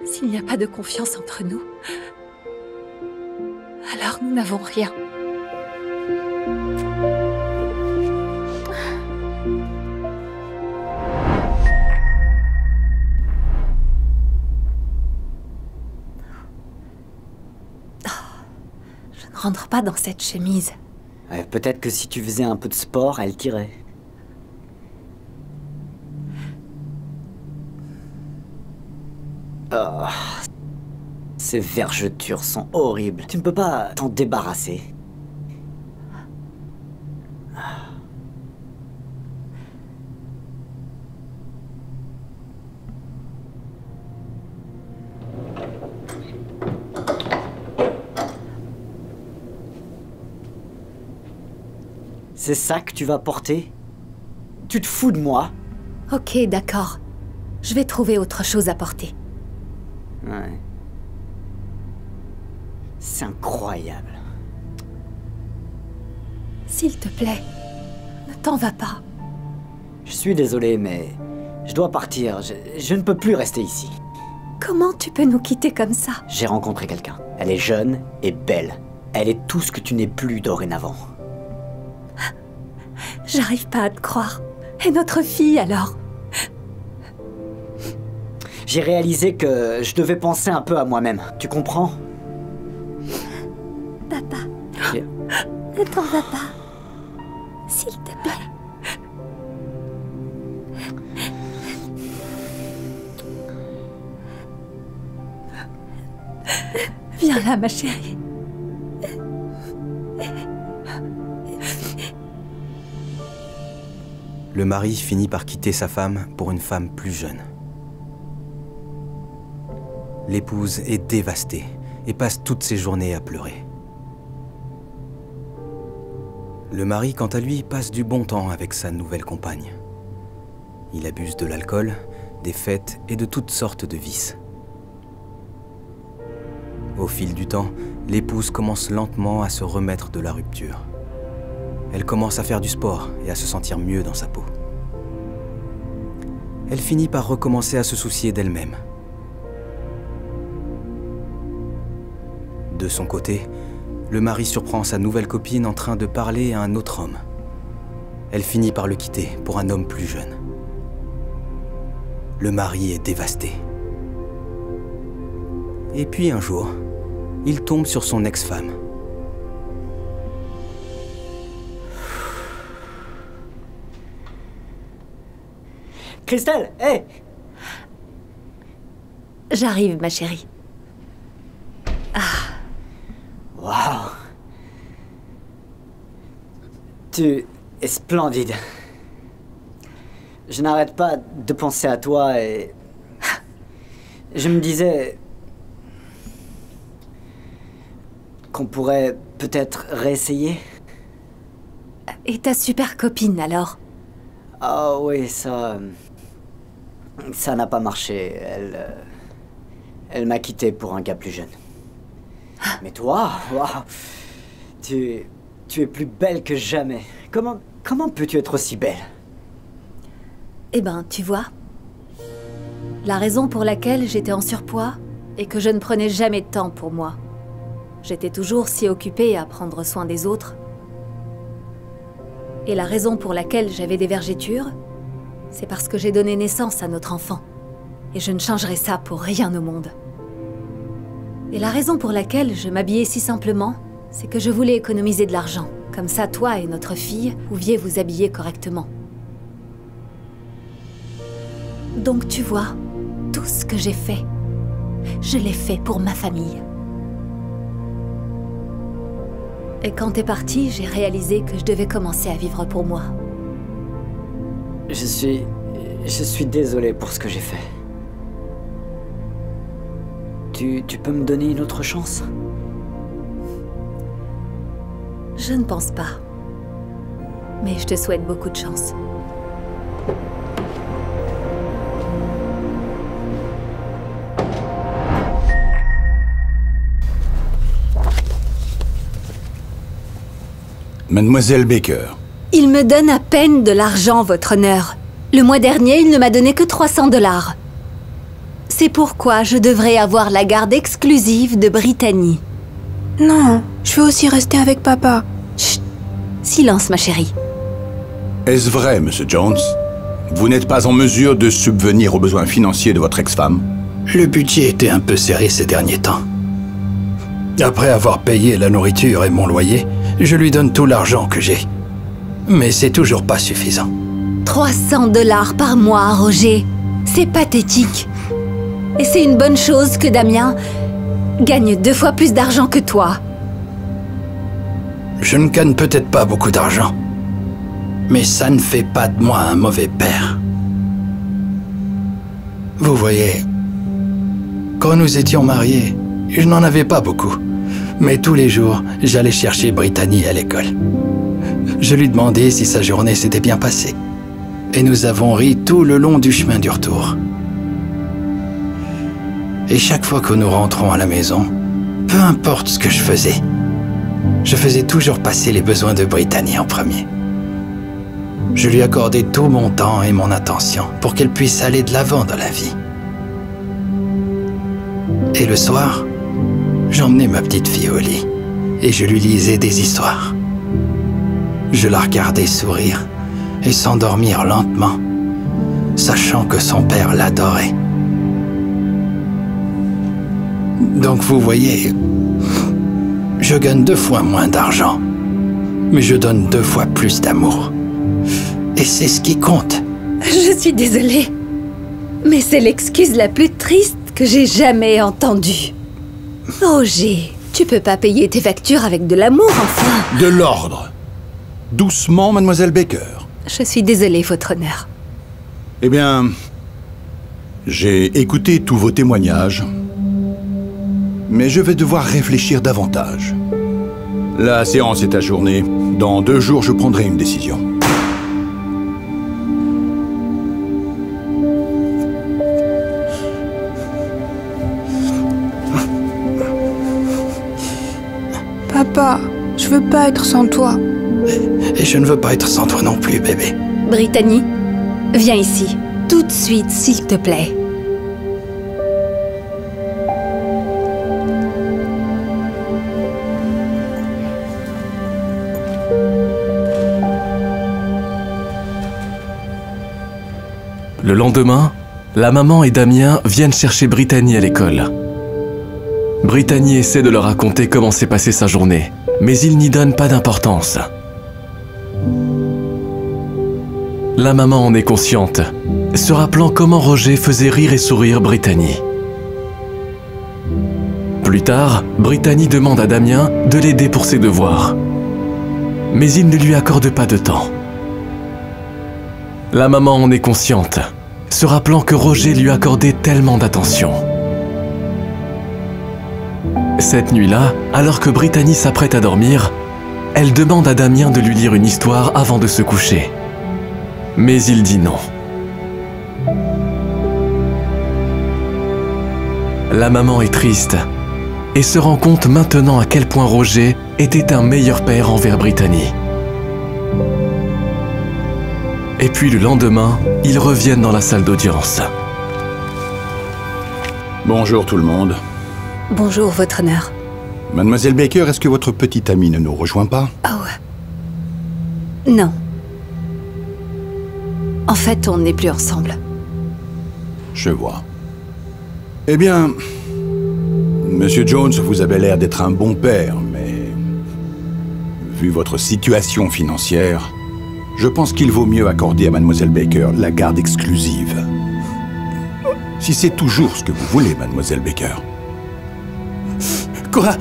s'il n'y a pas de confiance entre nous, alors nous n'avons rien. Je ne rentre pas dans cette chemise. Peut-être que si tu faisais un peu de sport, elle t'irait. Oh, ces vergetures sont horribles. Tu ne peux pas t'en débarrasser. C'est ça que tu vas porter? Tu te fous de moi? Ok, d'accord. Je vais trouver autre chose à porter. Ouais. C'est incroyable. S'il te plaît, ne t'en va pas. Je suis désolé, mais je dois partir. Je ne peux plus rester ici. Comment tu peux nous quitter comme ça? J'ai rencontré quelqu'un. Elle est jeune et belle. Elle est tout ce que tu n'es plus dorénavant. J'arrive pas à te croire. Et notre fille, alors? J'ai réalisé que je devais penser un peu à moi-même. Tu comprends? Papa, ne t'en va pas. S'il te plaît. Viens là, ma chérie. Le mari finit par quitter sa femme pour une femme plus jeune. L'épouse est dévastée et passe toutes ses journées à pleurer. Le mari, quant à lui, passe du bon temps avec sa nouvelle compagne. Il abuse de l'alcool, des fêtes et de toutes sortes de vices. Au fil du temps, l'épouse commence lentement à se remettre de la rupture. Elle commence à faire du sport et à se sentir mieux dans sa peau. Elle finit par recommencer à se soucier d'elle-même. De son côté, le mari surprend sa nouvelle copine en train de parler à un autre homme. Elle finit par le quitter pour un homme plus jeune. Le mari est dévasté. Et puis un jour, il tombe sur son ex-femme. Christelle, hé! J'arrive, ma chérie. Waouh! Tu es splendide. Je n'arrête pas de penser à toi et... Je me disais... qu'on pourrait peut-être réessayer. Et ta super copine, alors? Ah oui, ça n'a pas marché. Elle m'a quitté pour un gars plus jeune. Mais toi, waouh, tu es plus belle que jamais. Comment peux-tu être aussi belle? Eh ben, tu vois, la raison pour laquelle j'étais en surpoids est que je ne prenais jamais de temps pour moi. J'étais toujours si occupée à prendre soin des autres. Et la raison pour laquelle j'avais des vergetures, c'est parce que j'ai donné naissance à notre enfant. Et je ne changerai ça pour rien au monde. Et la raison pour laquelle je m'habillais si simplement, c'est que je voulais économiser de l'argent. Comme ça, toi et notre fille pouviez vous habiller correctement. Donc tu vois, tout ce que j'ai fait, je l'ai fait pour ma famille. Et quand t'es parti, j'ai réalisé que je devais commencer à vivre pour moi. Je suis désolé pour ce que j'ai fait. Tu peux me donner une autre chance? Je ne pense pas. Mais je te souhaite beaucoup de chance. Mademoiselle Baker. Il me donne à peine de l'argent, votre honneur. Le mois dernier, il ne m'a donné que 300 $. C'est pourquoi je devrais avoir la garde exclusive de Brittany. Non, je veux aussi rester avec papa. Chut! Silence, ma chérie. Est-ce vrai, Monsieur Jones? Vous n'êtes pas en mesure de subvenir aux besoins financiers de votre ex-femme? Le budget était un peu serré ces derniers temps. Après avoir payé la nourriture et mon loyer, je lui donne tout l'argent que j'ai. Mais c'est toujours pas suffisant. 300 $ par mois, Roger. C'est pathétique. Et c'est une bonne chose que Damien gagne 2 fois plus d'argent que toi. Je ne gagne peut-être pas beaucoup d'argent, mais ça ne fait pas de moi un mauvais père. Vous voyez, quand nous étions mariés, je n'en avais pas beaucoup. Mais tous les jours, j'allais chercher Brittany à l'école. Je lui demandais si sa journée s'était bien passée. Et nous avons ri tout le long du chemin du retour. Et chaque fois que nous rentrons à la maison, peu importe ce que je faisais toujours passer les besoins de Brittany en premier. Je lui accordais tout mon temps et mon attention pour qu'elle puisse aller de l'avant dans la vie. Et le soir, j'emmenais ma petite fille au lit et je lui lisais des histoires. Je la regardais sourire et s'endormir lentement, sachant que son père l'adorait. Donc vous voyez, je gagne 2 fois moins d'argent, mais je donne 2 fois plus d'amour. Et c'est ce qui compte. Je suis désolée, mais c'est l'excuse la plus triste que j'ai jamais entendue. Roger, tu peux pas payer tes factures avec de l'amour, enfin. De l'ordre. Doucement, Mademoiselle Baker. Je suis désolée, votre honneur. Eh bien, j'ai écouté tous vos témoignages, mais je vais devoir réfléchir davantage. La séance est ajournée. Dans 2 jours, je prendrai une décision. Papa, je veux pas être sans toi. Et je ne veux pas être sans toi non plus, bébé. Brittany, viens ici, tout de suite, s'il te plaît. Le lendemain, la maman et Damien viennent chercher Brittany à l'école. Brittany essaie de leur raconter comment s'est passée sa journée, mais ils n'y donnent pas d'importance. La maman en est consciente, se rappelant comment Roger faisait rire et sourire Brittany. Plus tard, Brittany demande à Damien de l'aider pour ses devoirs. Mais il ne lui accorde pas de temps. La maman en est consciente, se rappelant que Roger lui accordait tellement d'attention. Cette nuit-là, alors que Brittany s'apprête à dormir, elle demande à Damien de lui lire une histoire avant de se coucher. Mais il dit non. La maman est triste et se rend compte maintenant à quel point Roger était un meilleur père envers Brittany. Et puis le lendemain, ils reviennent dans la salle d'audience. Bonjour tout le monde. Bonjour, votre honneur. Mademoiselle Baker, est-ce que votre petite amie ne nous rejoint pas? Non. En fait, on n'est plus ensemble. Je vois. Eh bien, Monsieur Jones, vous avez l'air d'être un bon père, mais vu votre situation financière, je pense qu'il vaut mieux accorder à Mademoiselle Baker la garde exclusive. Si c'est toujours ce que vous voulez, Mademoiselle Baker. Quoi?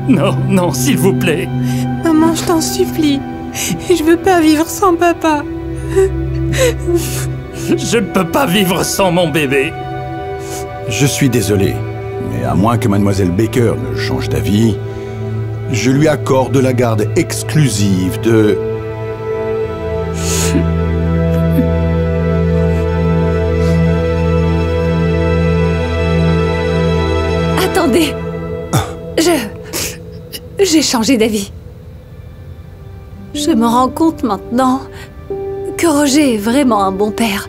Non, non, s'il vous plaît. Maman, je t'en supplie. Je veux pas vivre sans papa. Je ne peux pas vivre sans mon bébé. Je suis désolé, mais à moins que Mademoiselle Baker ne change d'avis, je lui accorde la garde exclusive de... Attendez. J'ai changé d'avis. Je me rends compte maintenant que Roger est vraiment un bon père.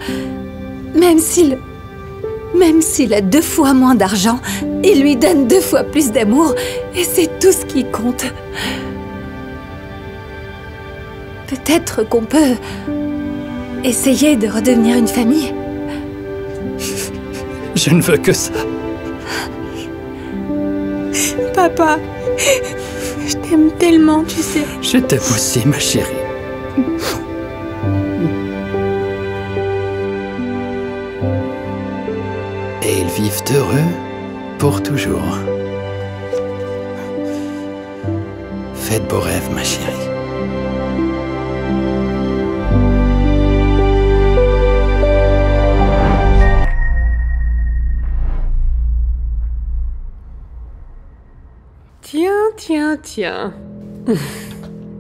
Même s'il a 2 fois moins d'argent, il lui donne 2 fois plus d'amour, et c'est tout ce qui compte. Peut-être qu'on peut essayer de redevenir une famille. Je ne veux que ça. Papa, je t'aime tellement, tu sais. Je t'aime aussi, ma chérie. Et ils vivent heureux pour toujours. Faites beaux rêves, ma chérie. Tiens.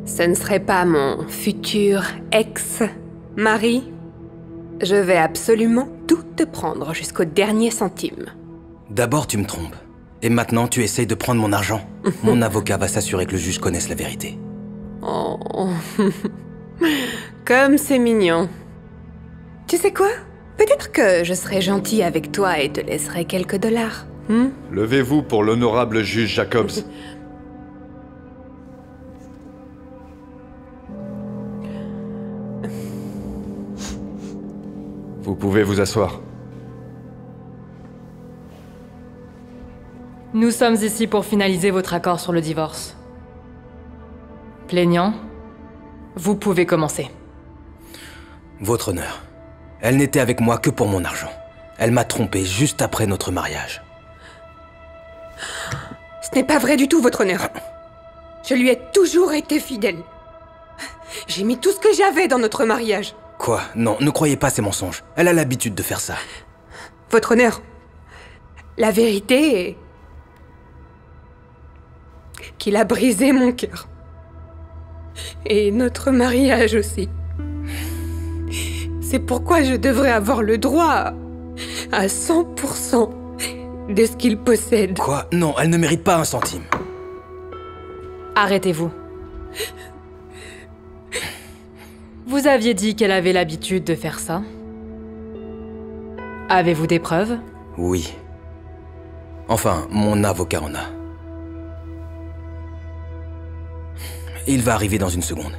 Ce ne serait pas mon futur ex-mari? Je vais absolument tout te prendre jusqu'au dernier centime. D'abord, tu me trompes. Et maintenant, tu essayes de prendre mon argent. Mon avocat va s'assurer que le juge connaisse la vérité. Oh. Comme c'est mignon. Tu sais quoi? Peut-être que je serai gentille avec toi et te laisserai quelques dollars. Levez-vous pour l'honorable juge Jacobs. Vous pouvez vous asseoir. Nous sommes ici pour finaliser votre accord sur le divorce. Plaignant, vous pouvez commencer. Votre honneur, elle n'était avec moi que pour mon argent. Elle m'a trompé juste après notre mariage. Ce n'est pas vrai du tout, votre honneur. Je lui ai toujours été fidèle. J'ai mis tout ce que j'avais dans notre mariage. Quoi? Non, ne croyez pas ces mensonges. Elle a l'habitude de faire ça. Votre honneur, la vérité est qu'il a brisé mon cœur. Et notre mariage aussi. C'est pourquoi je devrais avoir le droit à 100% de ce qu'il possède. Quoi? Non, elle ne mérite pas un centime. Arrêtez-vous. Vous aviez dit qu'elle avait l'habitude de faire ça. Avez-vous des preuves? Oui. Enfin, mon avocat en a. Il va arriver dans une seconde.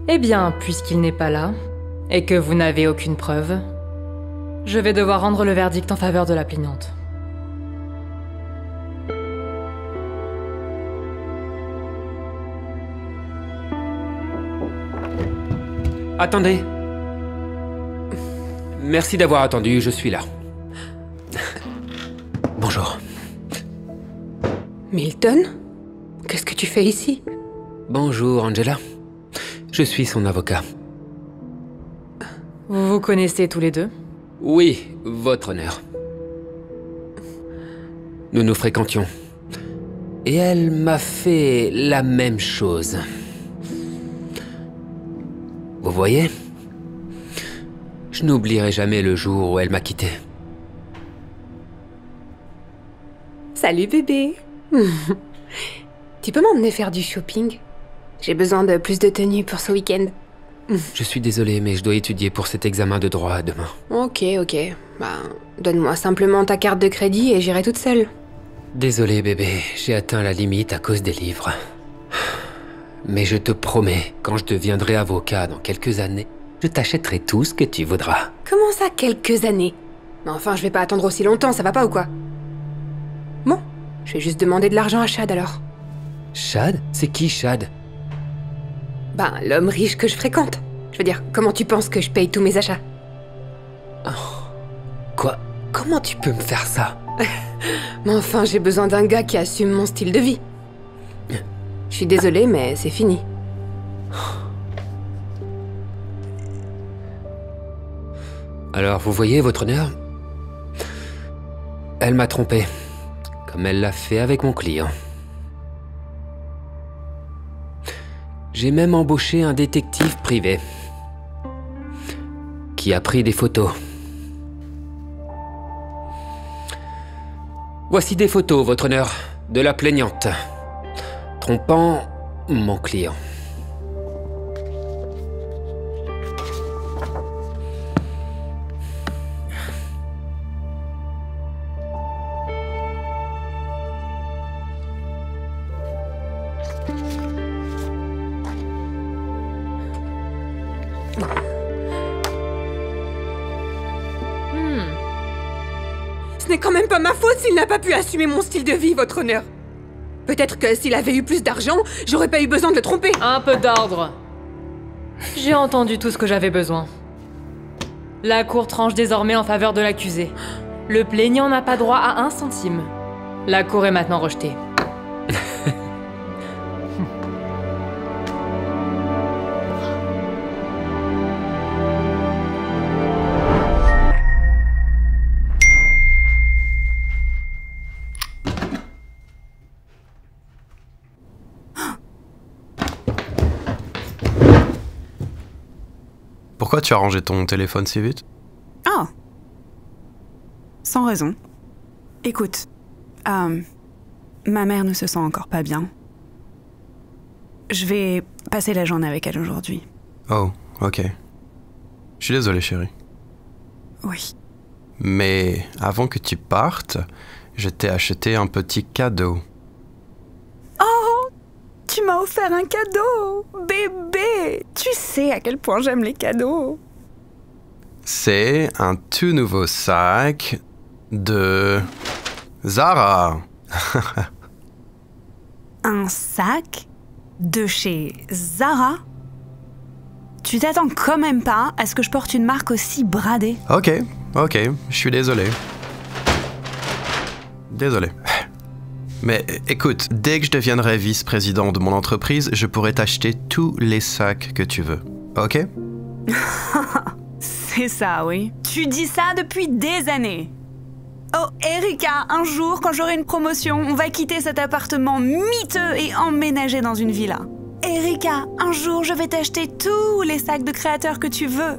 Eh bien, puisqu'il n'est pas là, et que vous n'avez aucune preuve, je vais devoir rendre le verdict en faveur de la plaignante. Attendez. Merci d'avoir attendu, je suis là. Bonjour. Milton? Qu'est-ce que tu fais ici? Bonjour, Angela. Je suis son avocat. Vous vous connaissez tous les deux? Oui, votre honneur. Nous nous fréquentions. Et elle m'a fait la même chose. Vous voyez? Je n'oublierai jamais le jour où elle m'a quitté. Salut bébé. Tu peux m'emmener faire du shopping? J'ai besoin de plus de tenues pour ce week-end. Je suis désolé, mais je dois étudier pour cet examen de droit demain. Ok. Donne-moi simplement ta carte de crédit et j'irai toute seule. Désolé bébé, j'ai atteint la limite à cause des livres. Mais je te promets, quand je deviendrai avocat dans quelques années, je t'achèterai tout ce que tu voudras. Comment ça, quelques années? Enfin, je vais pas attendre aussi longtemps, ça va pas ou quoi? Bon, je vais juste demander de l'argent à Chad alors. Chad? C'est qui Chad? L'homme riche que je fréquente. Je veux dire, comment tu penses que je paye tous mes achats? Quoi? Comment tu peux me faire ça? Mais enfin, j'ai besoin d'un gars qui assume mon style de vie. Je suis désolée, mais c'est fini. Alors, vous voyez, votre honneur? Elle m'a trompé, comme elle l'a fait avec mon client. J'ai même embauché un détective privé qui a pris des photos. Voici des photos, votre honneur, de la plaignante, trompant mon client. Ce n'est quand même pas ma faute s'il n'a pas pu assumer mon style de vie, votre honneur. Peut-être que s'il avait eu plus d'argent, j'aurais pas eu besoin de le tromper. Un peu d'ordre. J'ai entendu tout ce que j'avais besoin. La cour tranche désormais en faveur de l'accusé. Le plaignant n'a pas droit à 1 centime. La cour est maintenant rejetée. Pourquoi tu as rangé ton téléphone si vite? Ah. Sans raison. Écoute, ma mère ne se sent encore pas bien. Je vais passer la journée avec elle aujourd'hui. Oh, ok. Je suis désolé, chérie. Oui. Mais avant que tu partes, je t'ai acheté un petit cadeau. Oh! Tu m'as offert un cadeau! Bébé! Tu sais à quel point j'aime les cadeaux. C'est un tout nouveau sac de Zara. Un sac de chez Zara? Tu t'attends quand même pas à ce que je porte une marque aussi bradée? Ok, je suis désolé. Désolé. Mais écoute, dès que je deviendrai vice-président de mon entreprise, je pourrai t'acheter tous les sacs que tu veux. Ok? C'est ça, oui. Tu dis ça depuis des années. Oh, Erika, un jour, quand j'aurai une promotion, on va quitter cet appartement miteux et emménager dans une villa. Erika, un jour, je vais t'acheter tous les sacs de créateurs que tu veux.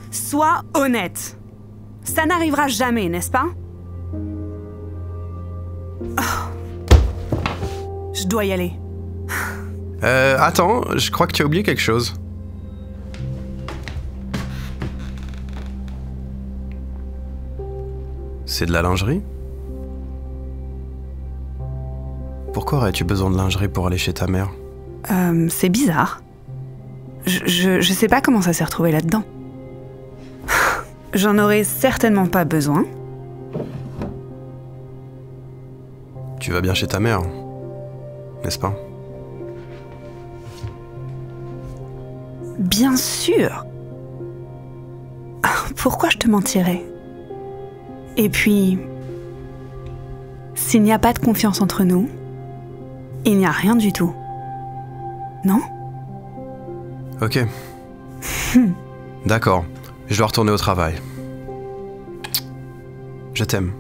Sois honnête. Ça n'arrivera jamais, n'est-ce pas? Oh. Je dois y aller. Attends, je crois que tu as oublié quelque chose. C'est de la lingerie? Pourquoi aurais-tu besoin de lingerie pour aller chez ta mère? C'est bizarre. Je sais pas comment ça s'est retrouvé là-dedans. J'en aurais certainement pas besoin. Tu vas bien chez ta mère, n'est-ce pas? Bien sûr. Pourquoi je te mentirais? Et puis, s'il n'y a pas de confiance entre nous, il n'y a rien du tout. Non? Ok. D'accord. Je dois retourner au travail. Je t'aime.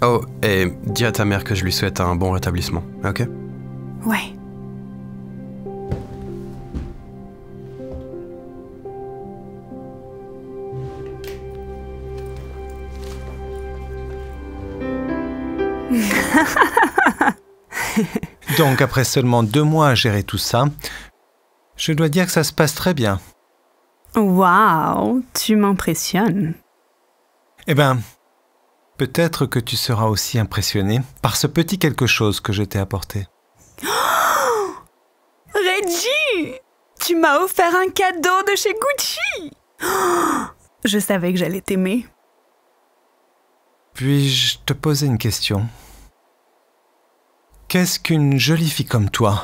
Oh, et dis à ta mère que je lui souhaite un bon rétablissement, ok? Ouais. Donc, après seulement 2 mois à gérer tout ça, je dois dire que ça se passe très bien. Waouh, tu m'impressionnes. Eh ben, peut-être que tu seras aussi impressionné par ce petit quelque chose que je t'ai apporté. Oh, Reggie, tu m'as offert un cadeau de chez Gucci. Oh, je savais que j'allais t'aimer. Puis-je te poser une question? Qu'est-ce qu'une jolie fille comme toi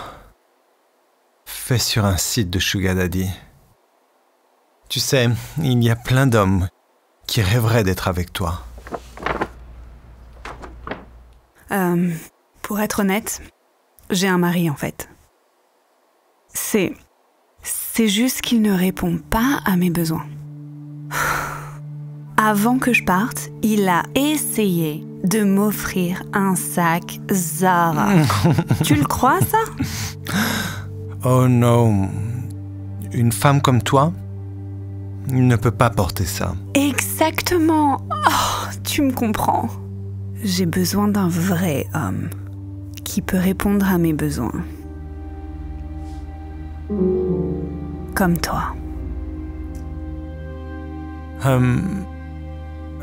fait sur un site de Sugar Daddy? Tu sais, il y a plein d'hommes qui rêveraient d'être avec toi. Pour être honnête, j'ai un mari en fait. C'est juste qu'il ne répond pas à mes besoins. Avant que je parte, il a essayé de m'offrir un sac Zara. Tu le crois, ça? Oh non. Une femme comme toi ne peut pas porter ça. Exactement. Oh, tu me comprends. J'ai besoin d'un vrai homme qui peut répondre à mes besoins. Comme toi.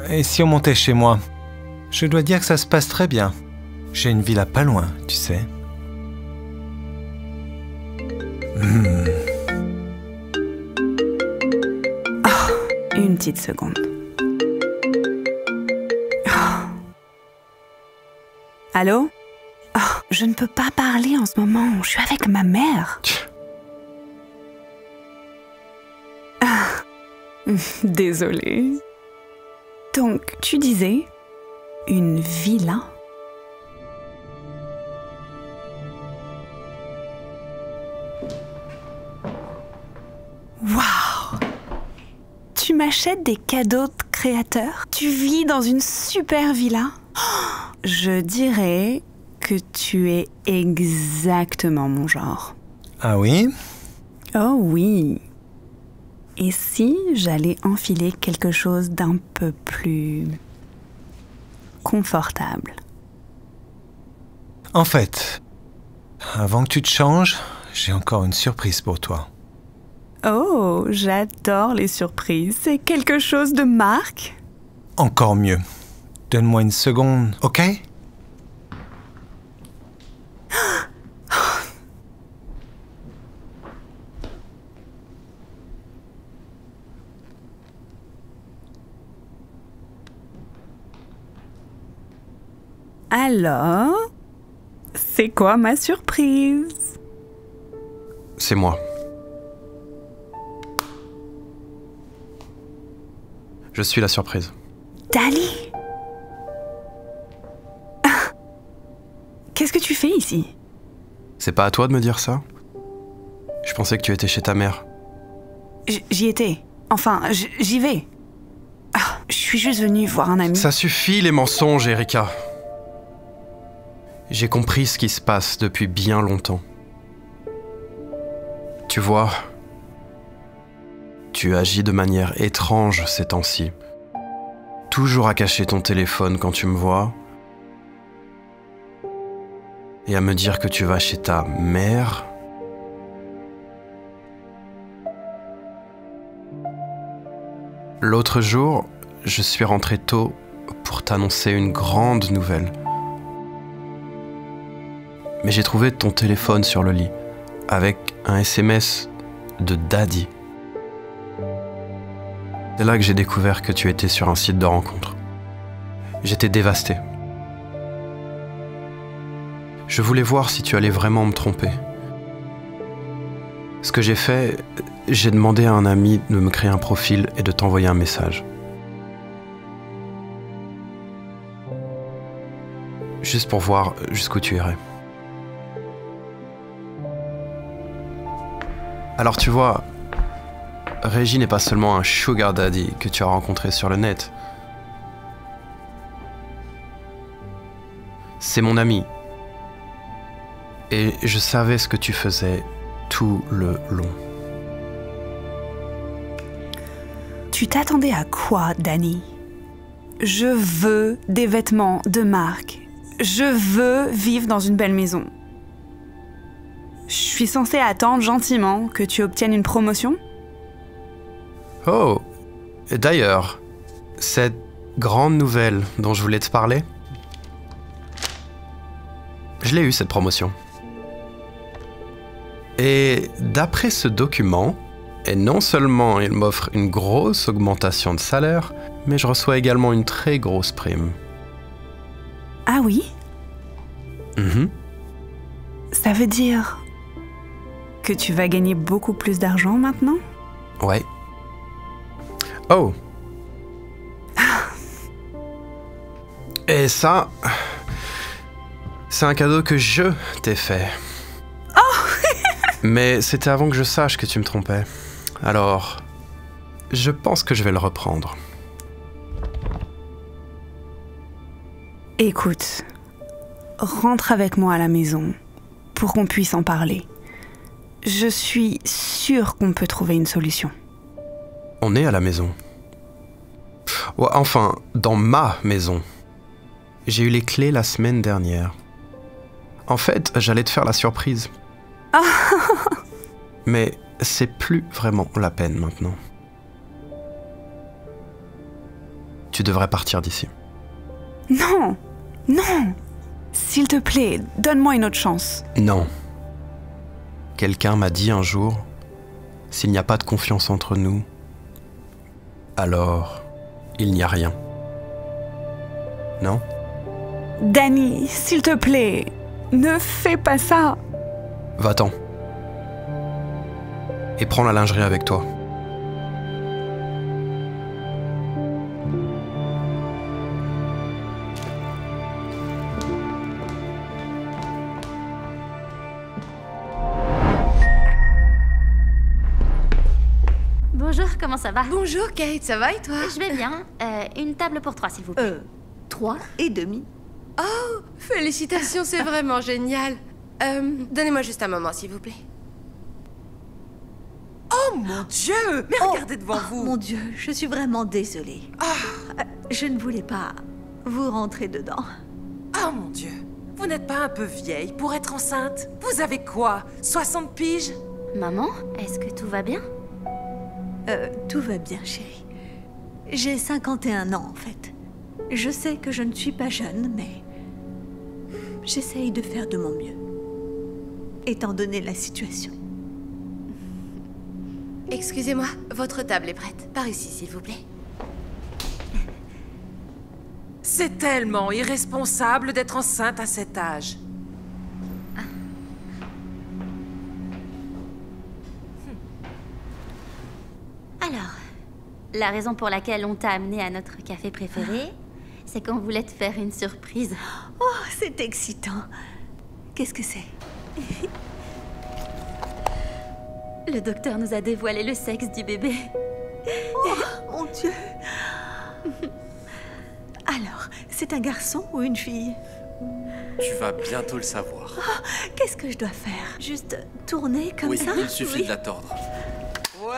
Et si on montait chez moi? Je dois dire que ça se passe très bien. J'ai une villa pas loin, tu sais. Oh, une petite seconde. Oh. Allô? Oh, je ne peux pas parler en ce moment. Je suis avec ma mère. Désolée. Donc, tu disais une villa? Waouh! Tu m'achètes des cadeaux de créateurs? Tu vis dans une super villa? Oh, je dirais que tu es exactement mon genre. Ah oui? Oh oui. Et si j'allais enfiler quelque chose d'un peu plus confortable? En fait, avant que tu te changes, j'ai encore une surprise pour toi. Oh, j'adore les surprises. C'est quelque chose de marque? Encore mieux. Donne-moi une seconde, ok? Alors, c'est quoi ma surprise? C'est moi. Je suis la surprise. Dali? Qu'est-ce que tu fais ici? C'est pas à toi de me dire ça? Je pensais que tu étais chez ta mère. J'y étais. Enfin, j'y vais. Je suis juste venue voir un ami. Ça suffit les mensonges, Erika. J'ai compris ce qui se passe depuis bien longtemps. Tu vois, tu agis de manière étrange ces temps-ci. Toujours à cacher ton téléphone quand tu me vois. Et à me dire que tu vas chez ta mère. L'autre jour, je suis rentré tôt pour t'annoncer une grande nouvelle. Mais j'ai trouvé ton téléphone sur le lit, avec un SMS de Daddy. C'est là que j'ai découvert que tu étais sur un site de rencontre. J'étais dévasté. Je voulais voir si tu allais vraiment me tromper. Ce que j'ai fait, j'ai demandé à un ami de me créer un profil et de t'envoyer un message. Juste pour voir jusqu'où tu irais. Alors tu vois, Reggie n'est pas seulement un sugar daddy que tu as rencontré sur le net. C'est mon ami. Et je savais ce que tu faisais tout le long. Tu t'attendais à quoi, Danny? Je veux des vêtements de marque. Je veux vivre dans une belle maison. Je suis censée attendre gentiment que tu obtiennes une promotion? Oh, et d'ailleurs, cette grande nouvelle dont je voulais te parler, je l'ai eue cette promotion. Et d'après ce document, et non seulement il m'offre une grosse augmentation de salaire, mais je reçois également une très grosse prime. Ah oui? Ça veut dire que tu vas gagner beaucoup plus d'argent maintenant? Ouais. Oh. Et ça, c'est un cadeau que je t'ai fait. Mais c'était avant que je sache que tu me trompais. Alors, je pense que je vais le reprendre. Écoute, rentre avec moi à la maison pour qu'on puisse en parler. Je suis sûre qu'on peut trouver une solution. On est à la maison. Ouais, enfin, dans ma maison. J'ai eu les clés la semaine dernière. En fait, j'allais te faire la surprise. Mais c'est plus vraiment la peine maintenant. Tu devrais partir d'ici. Non, non. S'il te plaît, donne-moi une autre chance. Non. Quelqu'un m'a dit un jour, s'il n'y a pas de confiance entre nous, alors il n'y a rien. Non? Danny, s'il te plaît, ne fais pas ça. Va-t'en. Et prends la lingerie avec toi. Bonjour, comment ça va? Bonjour Kate, ça va et toi? Je vais bien. Une table pour 3 s'il vous plaît. 3 et demi. Oh, félicitations, c'est vraiment génial. Donnez-moi juste un moment s'il vous plaît. Oh mon Dieu! Mais regardez devant vous! Mon Dieu, je suis vraiment désolée. Je ne voulais pas vous rentrer dedans. Oh mon Dieu! Vous n'êtes pas un peu vieille pour être enceinte? Vous avez quoi? 60 piges? Maman, est-ce que tout va bien? Tout va bien, chérie. J'ai 51 ans, en fait. Je sais que je ne suis pas jeune, mais j'essaye de faire de mon mieux, étant donné la situation. Excusez-moi, votre table est prête. Par ici, s'il vous plaît. C'est tellement irresponsable d'être enceinte à cet âge. Alors, la raison pour laquelle on t'a amené à notre café préféré, c'est qu'on voulait te faire une surprise. Oh, c'est excitant. Qu'est-ce que c'est? Le docteur nous a dévoilé le sexe du bébé. Oh, mon Dieu. Alors, c'est un garçon ou une fille? Tu vas bientôt le savoir. Oh, qu'est-ce que je dois faire? Juste tourner comme oui, ça? il suffit de la tordre. Ouais.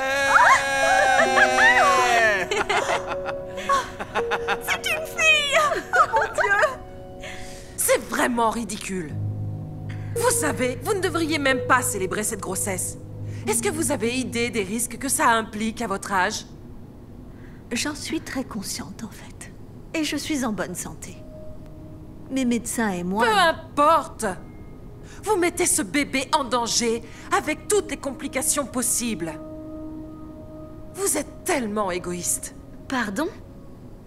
C'est une fille! Oh mon Dieu! C'est vraiment ridicule. Vous savez, vous ne devriez même pas célébrer cette grossesse. Est-ce que vous avez idée des risques que ça implique à votre âge? J'en suis très consciente, en fait. Et je suis en bonne santé. Mes médecins et moi... Peu importe! Vous mettez ce bébé en danger avec toutes les complications possibles. Vous êtes tellement égoïste. Pardon?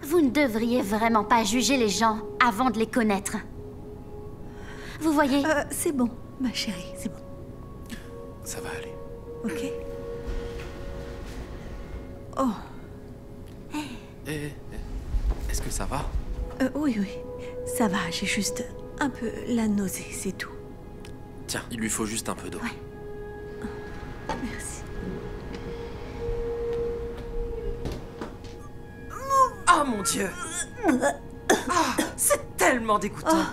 Vous ne devriez vraiment pas juger les gens avant de les connaître. Vous voyez? C'est bon, ma chérie, c'est bon. Ça va aller. Ok. Oh. Est-ce que ça va? Oui, oui. Ça va, j'ai juste un peu la nausée, c'est tout. Tiens, il lui faut juste un peu d'eau. Ouais. Merci. Oh mon Dieu! Oh, c'est tellement dégoûtant.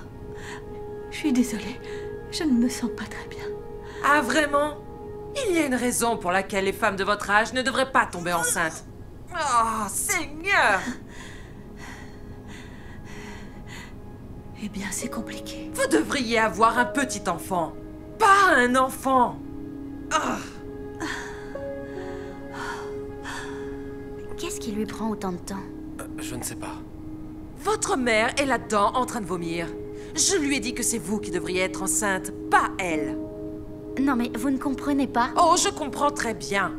Je suis désolée, je ne me sens pas très bien. Ah, vraiment? Il y a une raison pour laquelle les femmes de votre âge ne devraient pas tomber enceintes. Oh, Seigneur! Eh bien, c'est compliqué. Vous devriez avoir un petit enfant, pas un enfant. Oh. Qu'est-ce qui lui prend autant de temps? Je ne sais pas. Votre mère est là-dedans en train de vomir. Je lui ai dit que c'est vous qui devriez être enceinte, pas elle. Non mais vous ne comprenez pas? Oh, je comprends très bien.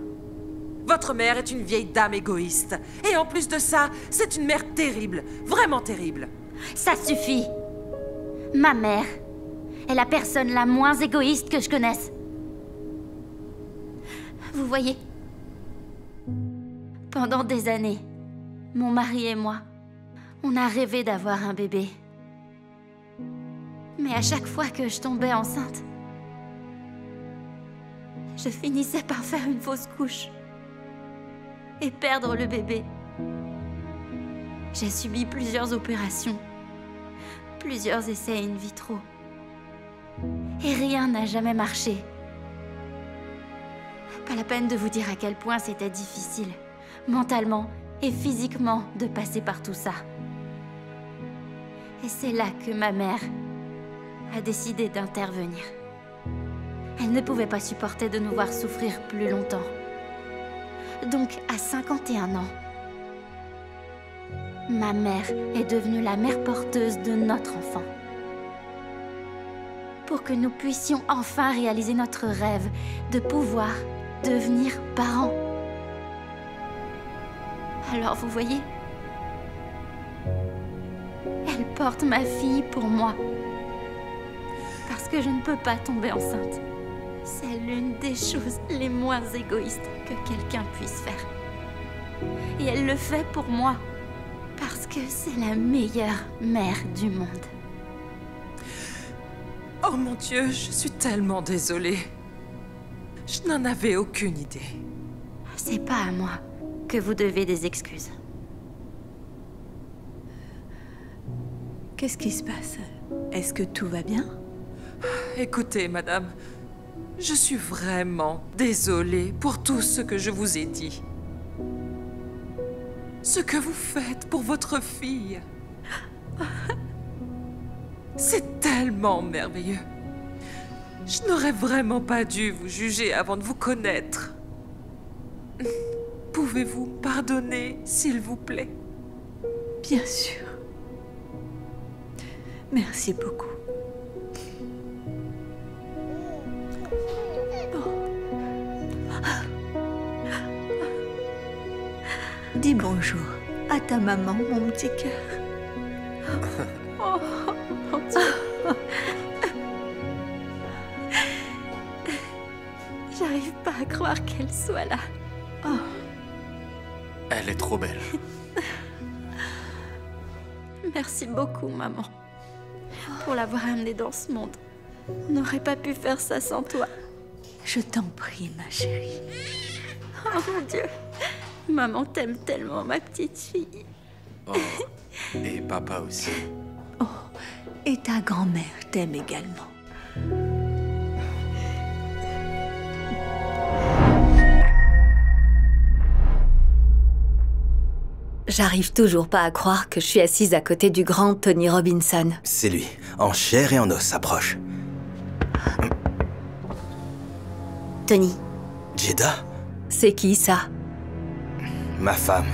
Votre mère est une vieille dame égoïste. Et en plus de ça, c'est une mère terrible, vraiment terrible. Ça suffit. Ma mère est la personne la moins égoïste que je connaisse. Vous voyez, pendant des années, mon mari et moi, on a rêvé d'avoir un bébé. Mais à chaque fois que je tombais enceinte, je finissais par faire une fausse couche et perdre le bébé. J'ai subi plusieurs opérations, plusieurs essais in vitro. Et rien n'a jamais marché. Pas la peine de vous dire à quel point c'était difficile, mentalement et physiquement, de passer par tout ça. Et c'est là que ma mère a décidé d'intervenir. Elle ne pouvait pas supporter de nous voir souffrir plus longtemps. Donc, à 51 ans, ma mère est devenue la mère porteuse de notre enfant. Pour que nous puissions enfin réaliser notre rêve de pouvoir devenir parents. Alors, vous voyez, elle porte ma fille pour moi. Parce que je ne peux pas tomber enceinte. C'est l'une des choses les moins égoïstes que quelqu'un puisse faire. Et elle le fait pour moi. Parce que c'est la meilleure mère du monde. Oh mon Dieu, je suis tellement désolée. Je n'en avais aucune idée. C'est pas à moi que vous devez des excuses. Qu'est-ce qui se passe? Est-ce que tout va bien? Écoutez, madame, je suis vraiment désolée pour tout ce que je vous ai dit. Ce que vous faites pour votre fille. C'est tellement merveilleux. Je n'aurais vraiment pas dû vous juger avant de vous connaître. Pouvez-vous me pardonner, s'il vous plaît? Bien sûr. Merci beaucoup. Dis bonjour à ta maman, mon petit cœur. Oh, mon Dieu. J'arrive pas à croire qu'elle soit là. Oh. Elle est trop belle. Merci beaucoup, maman, pour l'avoir amenée dans ce monde. On n'aurait pas pu faire ça sans toi. Je t'en prie, ma chérie. Oh mon Dieu. Maman t'aime tellement, ma petite fille. Oh, et papa aussi. Oh, et ta grand-mère t'aime également. J'arrive toujours pas à croire que je suis assise à côté du grand Tony Robinson. C'est lui, en chair et en os, approche. Tony. Jeddah? C'est qui, ça? Ma femme.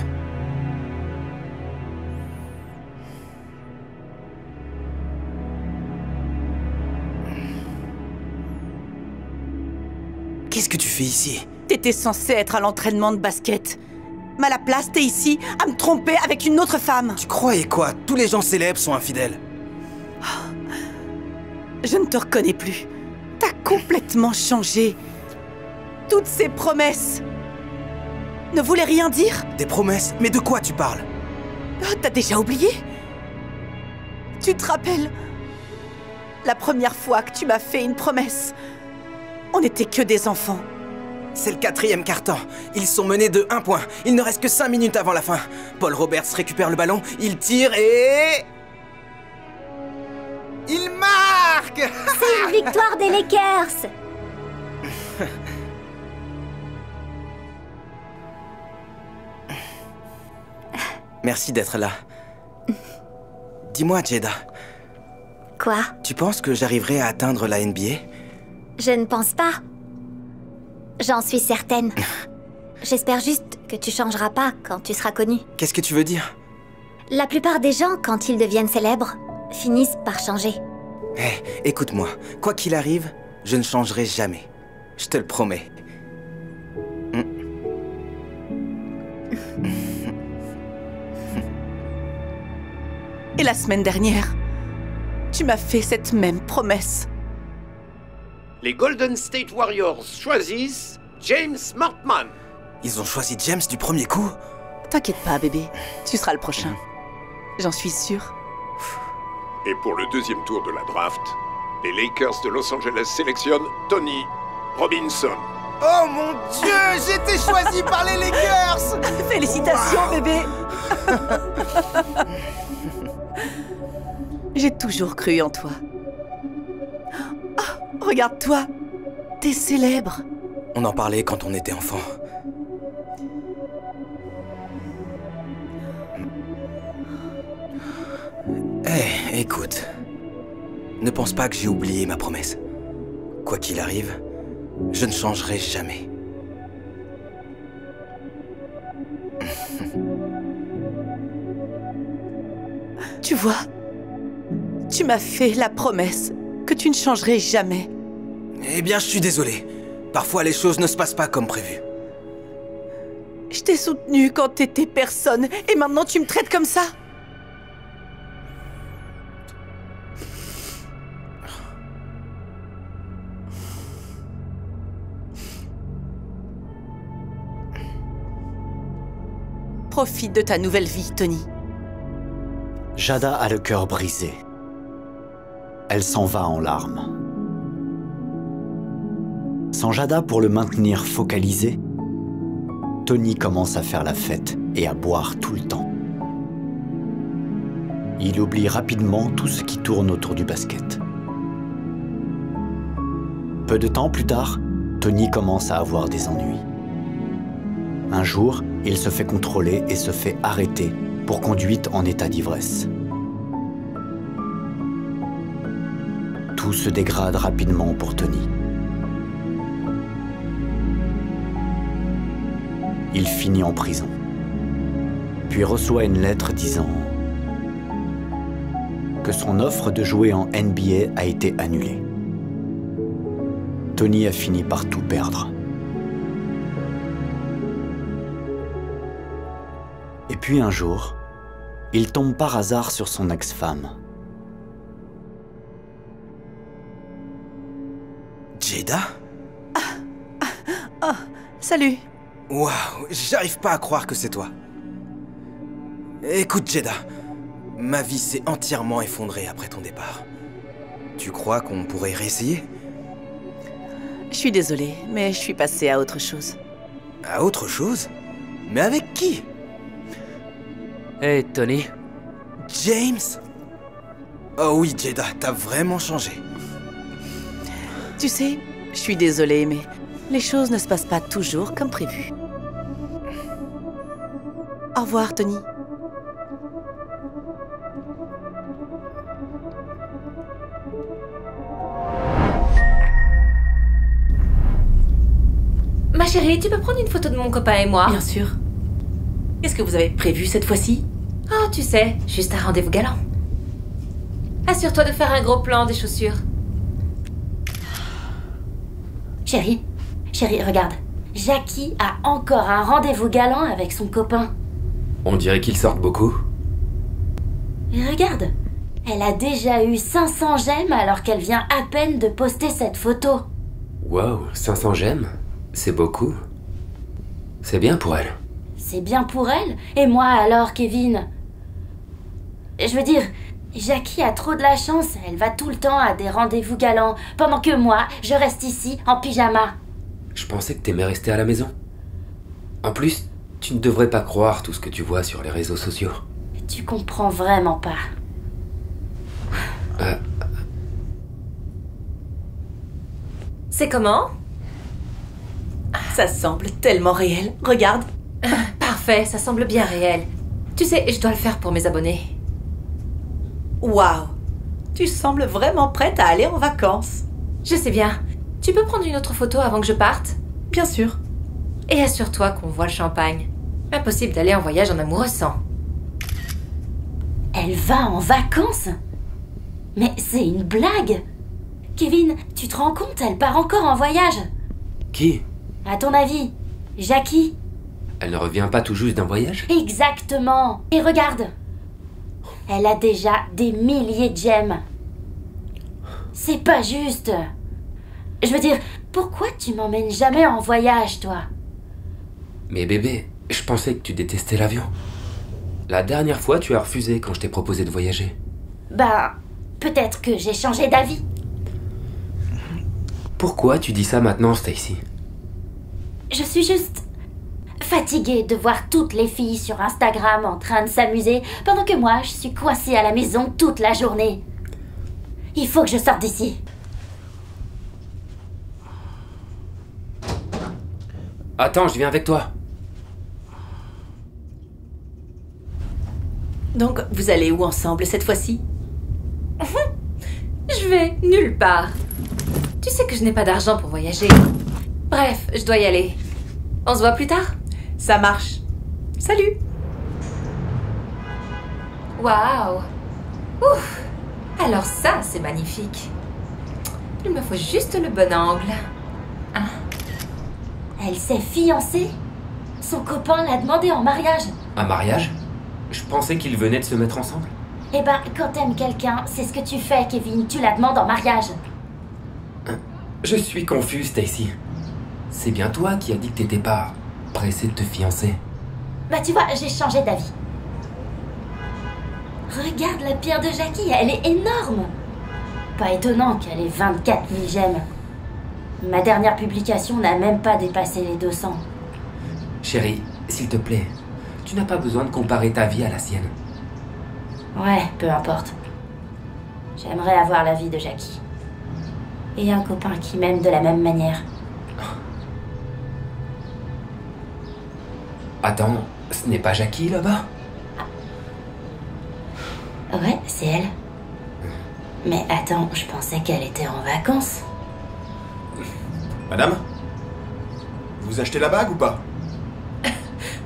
Qu'est-ce que tu fais ici? T'étais censé être à l'entraînement de basket. Mais à la place, t'es ici à me tromper avec une autre femme. Tu croyais quoi? Tous les gens célèbres sont infidèles. Je ne te reconnais plus. T'as complètement changé. Toutes ces promesses ne voulaient rien dire. Des promesses? Mais de quoi tu parles? Oh, t'as déjà oublié? Tu te rappelles? La première fois que tu m'as fait une promesse, on n'était que des enfants. C'est le 4e quart-temps. Ils sont menés de 1 point. Il ne reste que 5 minutes avant la fin. Paul Roberts récupère le ballon, il tire et... il marque! marque. C'est une victoire des Lakers. Merci d'être là. Dis-moi, Jada. Quoi? Tu penses que j'arriverai à atteindre la NBA? Je ne pense pas. J'en suis certaine. J'espère juste que tu changeras pas quand tu seras connu. Qu'est-ce que tu veux dire? La plupart des gens, quand ils deviennent célèbres, finissent par changer. Hé, écoute-moi. Quoi qu'il arrive, je ne changerai jamais. Je te le promets. Et la semaine dernière, tu m'as fait cette même promesse. Les Golden State Warriors choisissent James Mortman. Ils ont choisi James du premier coup? T'inquiète pas, bébé. Tu seras le prochain. J'en suis sûre. Et pour le deuxième tour de la draft, les Lakers de Los Angeles sélectionnent Tony Robinson. Oh mon Dieu, j'ai été choisi par les Lakers. Félicitations, bébé. J'ai toujours cru en toi. Oh, regarde-toi. T'es célèbre. On en parlait quand on était enfant. Hé, écoute. Ne pense pas que j'ai oublié ma promesse. Quoi qu'il arrive, je ne changerai jamais. Tu vois, tu m'as fait la promesse que tu ne changerais jamais. Eh bien, je suis désolé. Parfois, les choses ne se passent pas comme prévu. Je t'ai soutenu quand t'étais personne, et maintenant tu me traites comme ça? Profite de ta nouvelle vie, Tony. Jada a le cœur brisé. Elle s'en va en larmes. Sans Jada pour le maintenir focalisé, Tony commence à faire la fête et à boire tout le temps. Il oublie rapidement tout ce qui tourne autour du basket. Peu de temps plus tard, Tony commence à avoir des ennuis. Un jour, il se fait contrôler et se fait arrêter pour conduite en état d'ivresse. Tout se dégrade rapidement pour Tony. Il finit en prison, puis reçoit une lettre disant que son offre de jouer en NBA a été annulée. Tony a fini par tout perdre. Et puis un jour, il tombe par hasard sur son ex-femme. Jada? Oh, salut. Waouh, j'arrive pas à croire que c'est toi. Écoute, Jada, ma vie s'est entièrement effondrée après ton départ. Tu crois qu'on pourrait réessayer? Je suis désolée, mais je suis passée à autre chose. À autre chose? Mais avec qui? Hey, Tony. James? Oh oui, Jada, t'as vraiment changé. Tu sais, je suis désolée, mais les choses ne se passent pas toujours comme prévu. Au revoir, Tony. Ma chérie, tu peux prendre une photo de mon copain et moi? Bien sûr. Qu'est-ce que vous avez prévu cette fois-ci? Oh, tu sais, juste un rendez-vous galant. Assure-toi de faire un gros plan des chaussures. Chérie, regarde. Jackie a encore un rendez-vous galant avec son copain. On dirait qu'ils sortent beaucoup. Et regarde, elle a déjà eu 500 j'aime alors qu'elle vient à peine de poster cette photo. Waouh, 500 j'aime? C'est beaucoup. C'est bien pour elle. C'est bien pour elle. Et moi alors, Kevin? Je veux dire, Jackie a trop de la chance. Elle va tout le temps à des rendez-vous galants, pendant que moi, je reste ici en pyjama. Je pensais que t'aimais rester à la maison. En plus, tu ne devrais pas croire tout ce que tu vois sur les réseaux sociaux. Tu comprends vraiment pas. C'est comment? Ça semble tellement réel. Regarde. Parfait, ça semble bien réel. Tu sais, je dois le faire pour mes abonnés. Waouh. Tu sembles vraiment prête à aller en vacances. Je sais bien. Tu peux prendre une autre photo avant que je parte? Bien sûr. Et assure-toi qu'on voit le champagne. Impossible d'aller en voyage en amoureux sans. Elle va en vacances? Mais c'est une blague! Kevin, tu te rends compte, elle part encore en voyage! Qui? À ton avis, Jackie? Elle ne revient pas tout juste d'un voyage? Exactement! Et regarde! Elle a déjà des milliers de gemmes. C'est pas juste! Je veux dire, pourquoi tu m'emmènes jamais en voyage, toi? Mais bébé, je pensais que tu détestais l'avion. La dernière fois, tu as refusé quand je t'ai proposé de voyager. Bah, peut-être que j'ai changé d'avis. Pourquoi tu dis ça maintenant, Stacy? Je suis juste fatiguée de voir toutes les filles sur Instagram en train de s'amuser pendant que moi, je suis coincée à la maison toute la journée. Il faut que je sorte d'ici. Attends, je viens avec toi. Donc, vous allez où ensemble cette fois-ci? Je vais nulle part. Tu sais que je n'ai pas d'argent pour voyager. Bref, je dois y aller. On se voit plus tard? Ça marche. Salut. Waouh. Ouf. Alors ça, c'est magnifique. Il me faut juste le bon angle. Hein? Elle s'est fiancée? Son copain l'a demandé en mariage. Un mariage? Je pensais qu'ils venaient de se mettre ensemble. Eh ben, quand t'aimes quelqu'un, c'est ce que tu fais, Kevin. Tu la demandes en mariage. Je suis confus, Stacy. C'est bien toi qui as dit que t'étais pas pressée de te fiancer. Bah tu vois, j'ai changé d'avis. Regarde la pierre de Jackie, elle est énorme. Pas étonnant qu'elle ait 24 000 gemmes. Ma dernière publication n'a même pas dépassé les 200. Chérie, s'il te plaît, tu n'as pas besoin de comparer ta vie à la sienne. Ouais, peu importe. J'aimerais avoir la vie de Jackie. Et un copain qui m'aime de la même manière. Attends, ce n'est pas Jackie là-bas? Ouais, c'est elle. Mais attends, je pensais qu'elle était en vacances. Madame? Vous achetez la bague ou pas?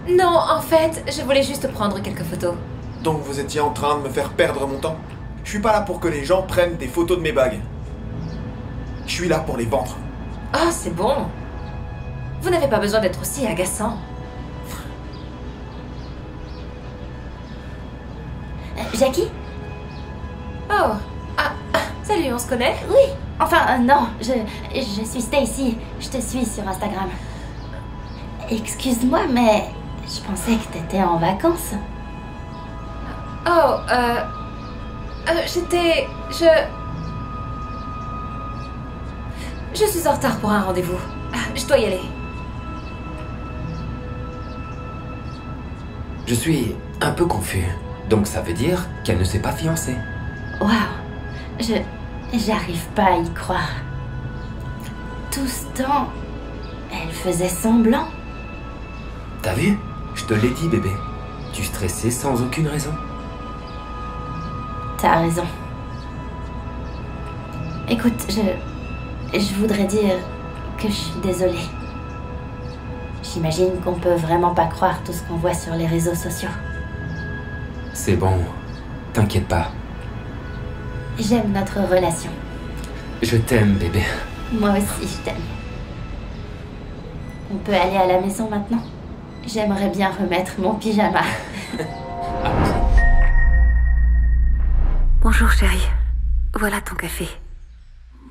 Non, en fait, je voulais juste prendre quelques photos. Donc vous étiez en train de me faire perdre mon temps? Je suis pas là pour que les gens prennent des photos de mes bagues. Je suis là pour les vendre. Oh, c'est bon. Vous n'avez pas besoin d'être aussi agaçant. Jackie? Oh, salut, on se connaît? Oui. Enfin, non, je suis Stacy. Je te suis sur Instagram. Excuse-moi, mais je pensais que t'étais en vacances. Oh, j'étais... Je suis en retard pour un rendez-vous. Je dois y aller. Je suis un peu confus. Donc ça veut dire qu'elle ne s'est pas fiancée. Waouh. J'arrive pas à y croire. Tout ce temps, elle faisait semblant. T'as vu? Je te l'ai dit, bébé. Tu stressais sans aucune raison. T'as raison. Écoute, je voudrais dire que je suis désolée. J'imagine qu'on peut vraiment pas croire tout ce qu'on voit sur les réseaux sociaux. C'est bon. T'inquiète pas. J'aime notre relation. Je t'aime, bébé. Moi aussi, je t'aime. On peut aller à la maison maintenant? J'aimerais bien remettre mon pyjama. Bonjour chérie. Voilà ton café.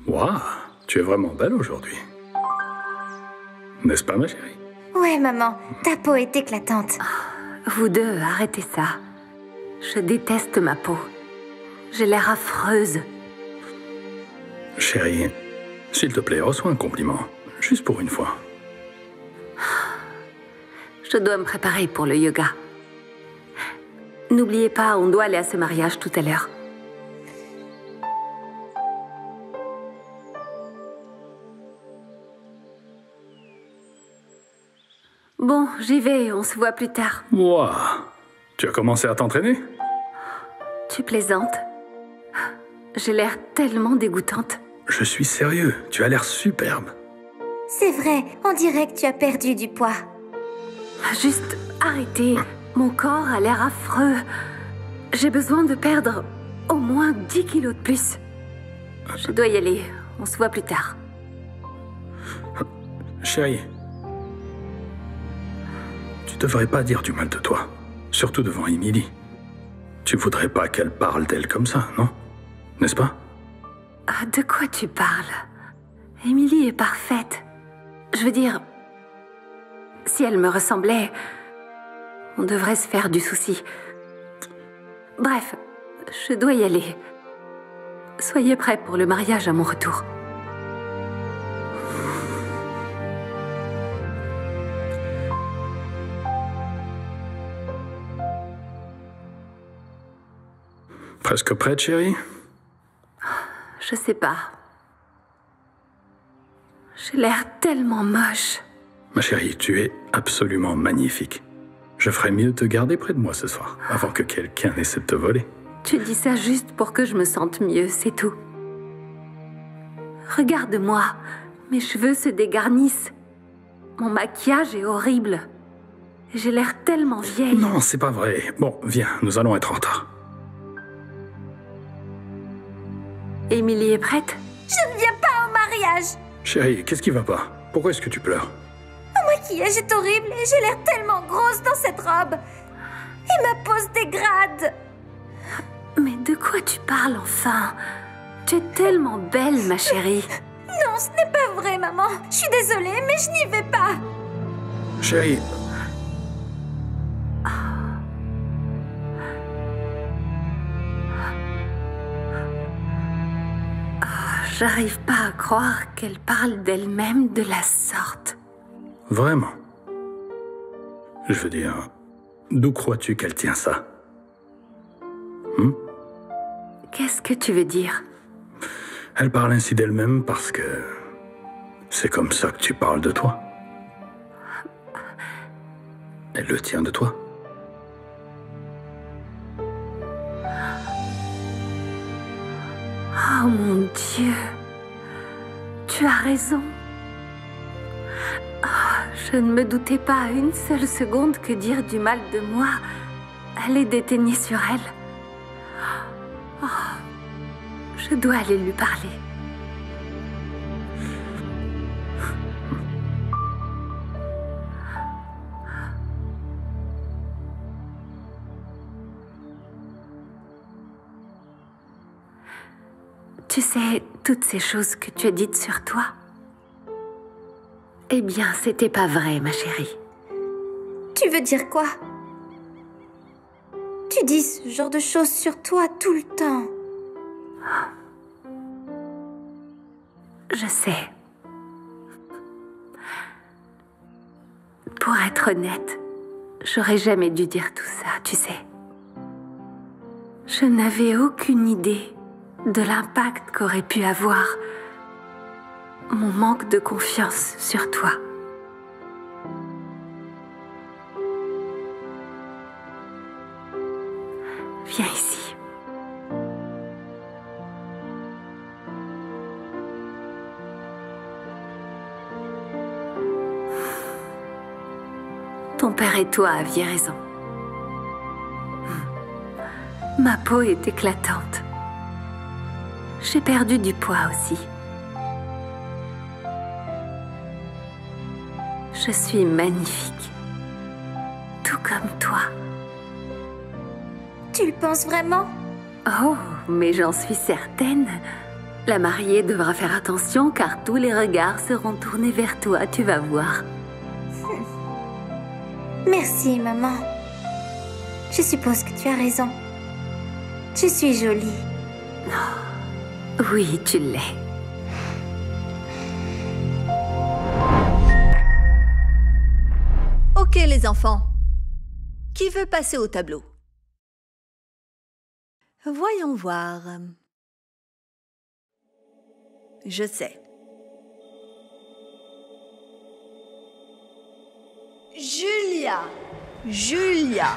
Waouh, tu es vraiment belle aujourd'hui. N'est-ce pas, ma chérie? Ouais, maman. Ta peau est éclatante. Vous deux, arrêtez ça. Je déteste ma peau. J'ai l'air affreuse. Chérie, s'il te plaît, reçois un compliment. Juste pour une fois. Je dois me préparer pour le yoga. N'oubliez pas, on doit aller à ce mariage tout à l'heure. Bon, j'y vais, on se voit plus tard. Waouh. Tu as commencé à t'entraîner? Tu plaisantes? J'ai l'air tellement dégoûtante. Je suis sérieux, tu as l'air superbe. C'est vrai, on dirait que tu as perdu du poids. Juste arrêtez. Mon corps a l'air affreux. J'ai besoin de perdre au moins 10 kilos de plus. Je dois y aller. On se voit plus tard. Chérie, tu devrais pas dire du mal de toi. Surtout devant Emily. Tu voudrais pas qu'elle parle d'elle comme ça, non? N'est-ce pas? Ah, de quoi tu parles? Emily est parfaite. Je veux dire, si elle me ressemblait, on devrait se faire du souci. Bref, je dois y aller. Soyez prêts pour le mariage à mon retour. Presque prête, chérie? Je sais pas. J'ai l'air tellement moche. Ma chérie, tu es absolument magnifique. Je ferais mieux de te garder près de moi ce soir, avant que quelqu'un essaie de te voler. Tu dis ça juste pour que je me sente mieux, c'est tout. Regarde-moi, mes cheveux se dégarnissent. Mon maquillage est horrible. J'ai l'air tellement vieille. Non, c'est pas vrai. Bon, viens, nous allons être en retard. Emily est prête? Je ne viens pas au mariage. Chérie, qu'est-ce qui va pas? Pourquoi est-ce que tu pleures? Mon maquillage est horrible et j'ai l'air tellement grosse dans cette robe. Et ma peau se dégrade. Mais de quoi tu parles enfin? Tu es tellement belle, ma chérie. Non, ce n'est pas vrai, maman. Je suis désolée, mais je n'y vais pas. Chérie. J'arrive pas à croire qu'elle parle d'elle-même de la sorte. Vraiment? Je veux dire, d'où crois-tu qu'elle tient ça? Qu'est-ce que tu veux dire? Elle parle ainsi d'elle-même parce que c'est comme ça que tu parles de toi. Elle le tient de toi. Oh mon Dieu, tu as raison. Je ne me doutais pas une seule seconde que dire du mal de moi allait déteigner sur elle. Je dois aller lui parler. Tu sais, toutes ces choses que tu as dites sur toi, eh bien, c'était pas vrai, ma chérie. Tu veux dire quoi? Tu dis ce genre de choses sur toi tout le temps. Je sais. Pour être honnête, j'aurais jamais dû dire tout ça, tu sais. Je n'avais aucune idée de l'impact qu'aurait pu avoir mon manque de confiance sur toi. Viens ici. Ton père et toi aviez raison. Ma peau est éclatante. J'ai perdu du poids aussi. Je suis magnifique. Tout comme toi. Tu le penses vraiment? Oh, mais j'en suis certaine. La mariée devra faire attention car tous les regards seront tournés vers toi, tu vas voir. Merci, maman. Je suppose que tu as raison. Je suis jolie. Oui, tu l'es. Ok, les enfants. Qui veut passer au tableau? Voyons voir. Je sais. Je Julia. Julia.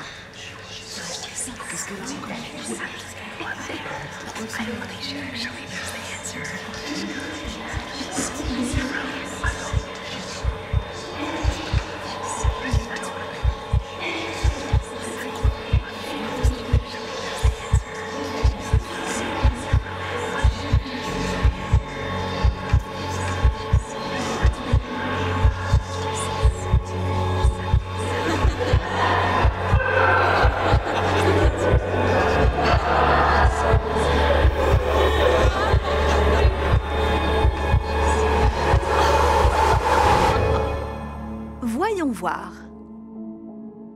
Voyons voir.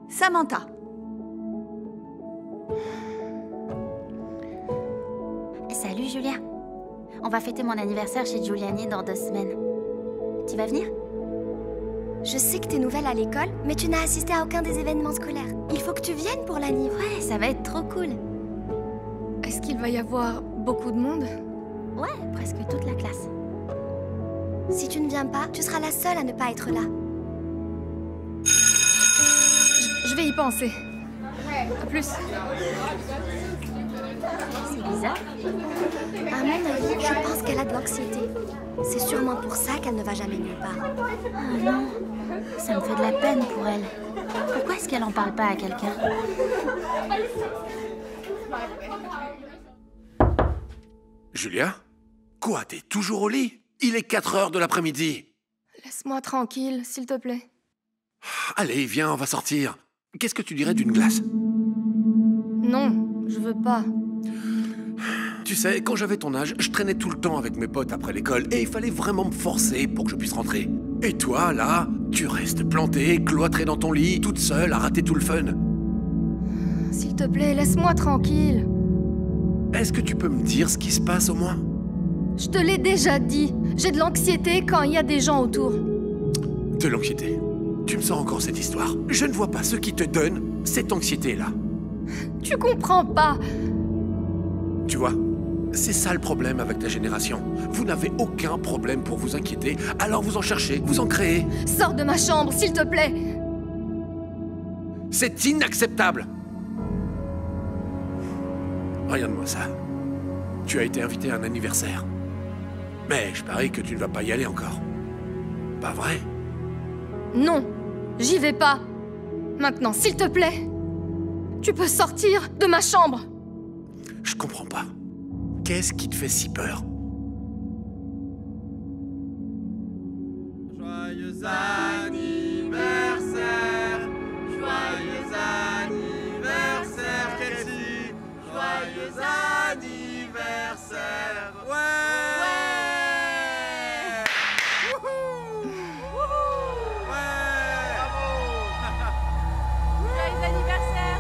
Samantha. Salut Julia. On va fêter mon anniversaire chez Giuliani dans 2 semaines. Tu vas venir? Je sais que t'es nouvelle à l'école, mais tu n'as assisté à aucun des événements scolaires. Il faut que tu viennes pour l'anniv. Ouais, ça va être trop cool. Est-ce qu'il va y avoir beaucoup de monde? Ouais, presque toute la classe. Si tu ne viens pas, tu seras la seule à ne pas être là. Je vais y penser. À plus. C'est bizarre. À mon avis, je pense qu'elle a de l'anxiété. C'est sûrement pour ça qu'elle ne va jamais nulle part. Oh non, ça me fait de la peine pour elle. Pourquoi est-ce qu'elle en parle pas à quelqu'un? Julia? Quoi, t'es toujours au lit? Il est 4 heures de l'après-midi. Laisse-moi tranquille, s'il te plaît. Allez, viens, on va sortir. Qu'est-ce que tu dirais d'une glace? Non, je veux pas. Tu sais, quand j'avais ton âge, je traînais tout le temps avec mes potes après l'école et il fallait vraiment me forcer pour que je puisse rentrer. Et toi, là, tu restes plantée, cloîtrée dans ton lit, toute seule, à rater tout le fun. S'il te plaît, laisse-moi tranquille. Est-ce que tu peux me dire ce qui se passe au moins? Je te l'ai déjà dit. J'ai de l'anxiété quand il y a des gens autour. De l'anxiété? Tu me sors encore cette histoire. Je ne vois pas ce qui te donne cette anxiété-là. Tu comprends pas. Tu vois, c'est ça le problème avec ta génération. Vous n'avez aucun problème pour vous inquiéter, alors vous en cherchez, vous en créez. Sors de ma chambre, s'il te plaît. C'est inacceptable. Regarde-moi ça. Tu as été invité à un anniversaire. Mais je parie que tu ne vas pas y aller encore. Pas vrai? Non, j'y vais pas. Maintenant, s'il te plaît. Tu peux sortir de ma chambre. Je comprends pas. Qu'est-ce qui te fait si peur? Joyeux anniversaire, joyeux anniversaire, Kelsey, joyeux anniversaire. Ouais. Joyeux anniversaire.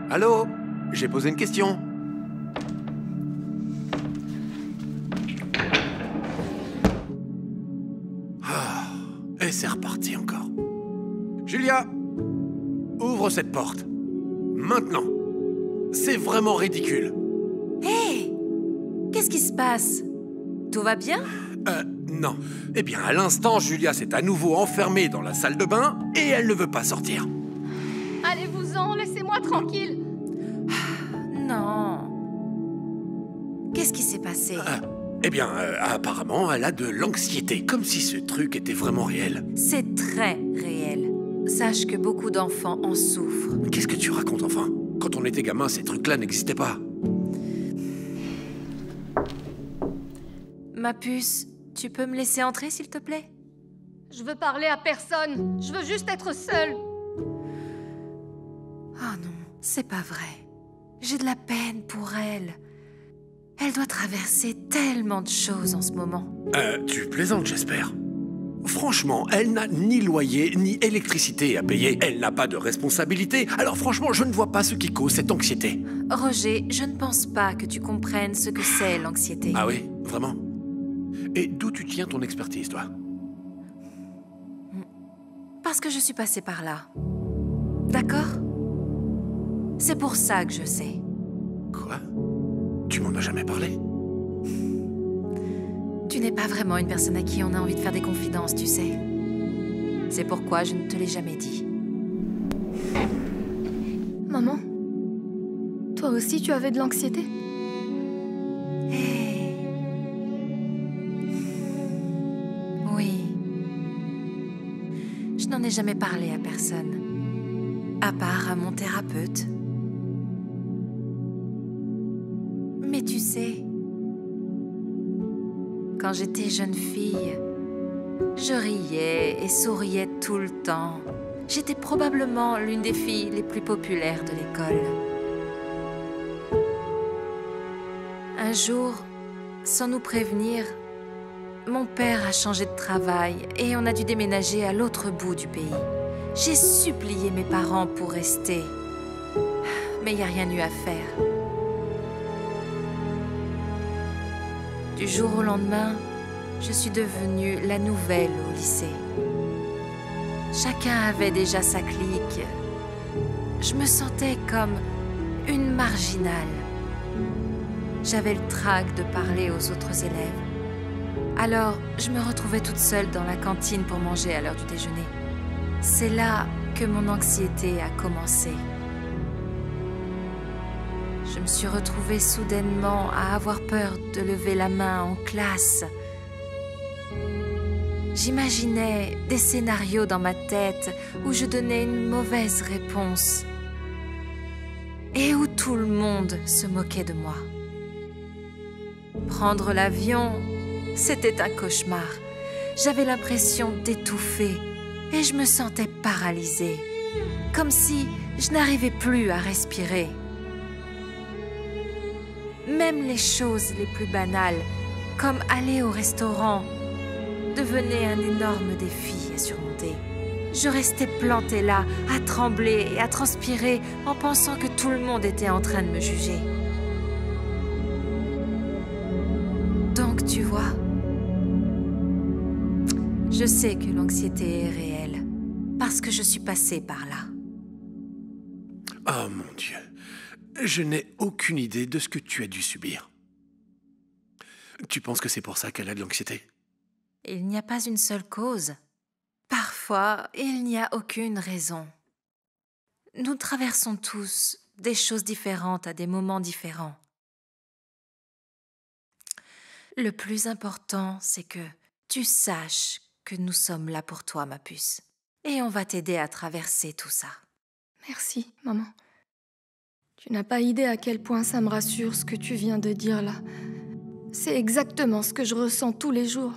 Allô? J'ai posé une question. Ah, et c'est reparti encore. Julia, ouvre cette porte. Maintenant. C'est vraiment ridicule. Hé! Qu'est-ce qui se passe? Tout va bien? Non. Eh bien, à l'instant, Julia s'est à nouveau enfermée dans la salle de bain et elle ne veut pas sortir. Allez-vous-en, laissez-moi tranquille. Non. Qu'est-ce qui s'est passé? Eh bien, apparemment, elle a de l'anxiété, comme si ce truc était vraiment réel. C'est très réel. Sache que beaucoup d'enfants en souffrent. Qu'est-ce que tu racontes, enfin? Quand on était gamin, ces trucs-là n'existaient pas. Ma puce, tu peux me laisser entrer, s'il te plaît? Je veux parler à personne. Je veux juste être seule. Oh non, c'est pas vrai. J'ai de la peine pour elle. Elle doit traverser tellement de choses en ce moment. Tu plaisantes, j'espère. Franchement, elle n'a ni loyer, ni électricité à payer. Elle n'a pas de responsabilité. Alors franchement, je ne vois pas ce qui cause cette anxiété. Roger, je ne pense pas que tu comprennes ce que c'est l'anxiété. Ah oui? Vraiment? Et d'où tu tiens ton expertise, toi? Parce que je suis passée par là. D'accord? C'est pour ça que je sais. Quoi? Tu m'en as jamais parlé? Tu n'es pas vraiment une personne à qui on a envie de faire des confidences, tu sais. C'est pourquoi je ne te l'ai jamais dit. Maman, toi aussi tu avais de l'anxiété? Oui. Je n'en ai jamais parlé à personne. À part à mon thérapeute. Mais tu sais, quand j'étais jeune fille, je riais et souriais tout le temps. J'étais probablement l'une des filles les plus populaires de l'école. Un jour, sans nous prévenir, mon père a changé de travail et on a dû déménager à l'autre bout du pays. J'ai supplié mes parents pour rester, mais il n'y a rien eu à faire. Du jour au lendemain, je suis devenue la nouvelle au lycée. Chacun avait déjà sa clique. Je me sentais comme une marginale. J'avais le trac de parler aux autres élèves. Alors, je me retrouvais toute seule dans la cantine pour manger à l'heure du déjeuner. C'est là que mon anxiété a commencé. Je me suis retrouvée soudainement à avoir peur de lever la main en classe. J'imaginais des scénarios dans ma tête où je donnais une mauvaise réponse et où tout le monde se moquait de moi. Prendre l'avion, c'était un cauchemar. J'avais l'impression d'étouffer et je me sentais paralysée, comme si je n'arrivais plus à respirer. Même les choses les plus banales, comme aller au restaurant, devenaient un énorme défi à surmonter. Je restais plantée là, à trembler et à transpirer en pensant que tout le monde était en train de me juger. Donc, tu vois, je sais que l'anxiété est réelle, parce que je suis passée par là. Oh mon Dieu, je n'ai aucune idée de ce que tu as dû subir. Tu penses que c'est pour ça qu'elle a de l'anxiété? Il n'y a pas une seule cause. Parfois, il n'y a aucune raison. Nous traversons tous des choses différentes à des moments différents. Le plus important, c'est que tu saches que nous sommes là pour toi, ma puce. Et on va t'aider à traverser tout ça. Merci, maman. Tu n'as pas idée à quel point ça me rassure ce que tu viens de dire là. C'est exactement ce que je ressens tous les jours.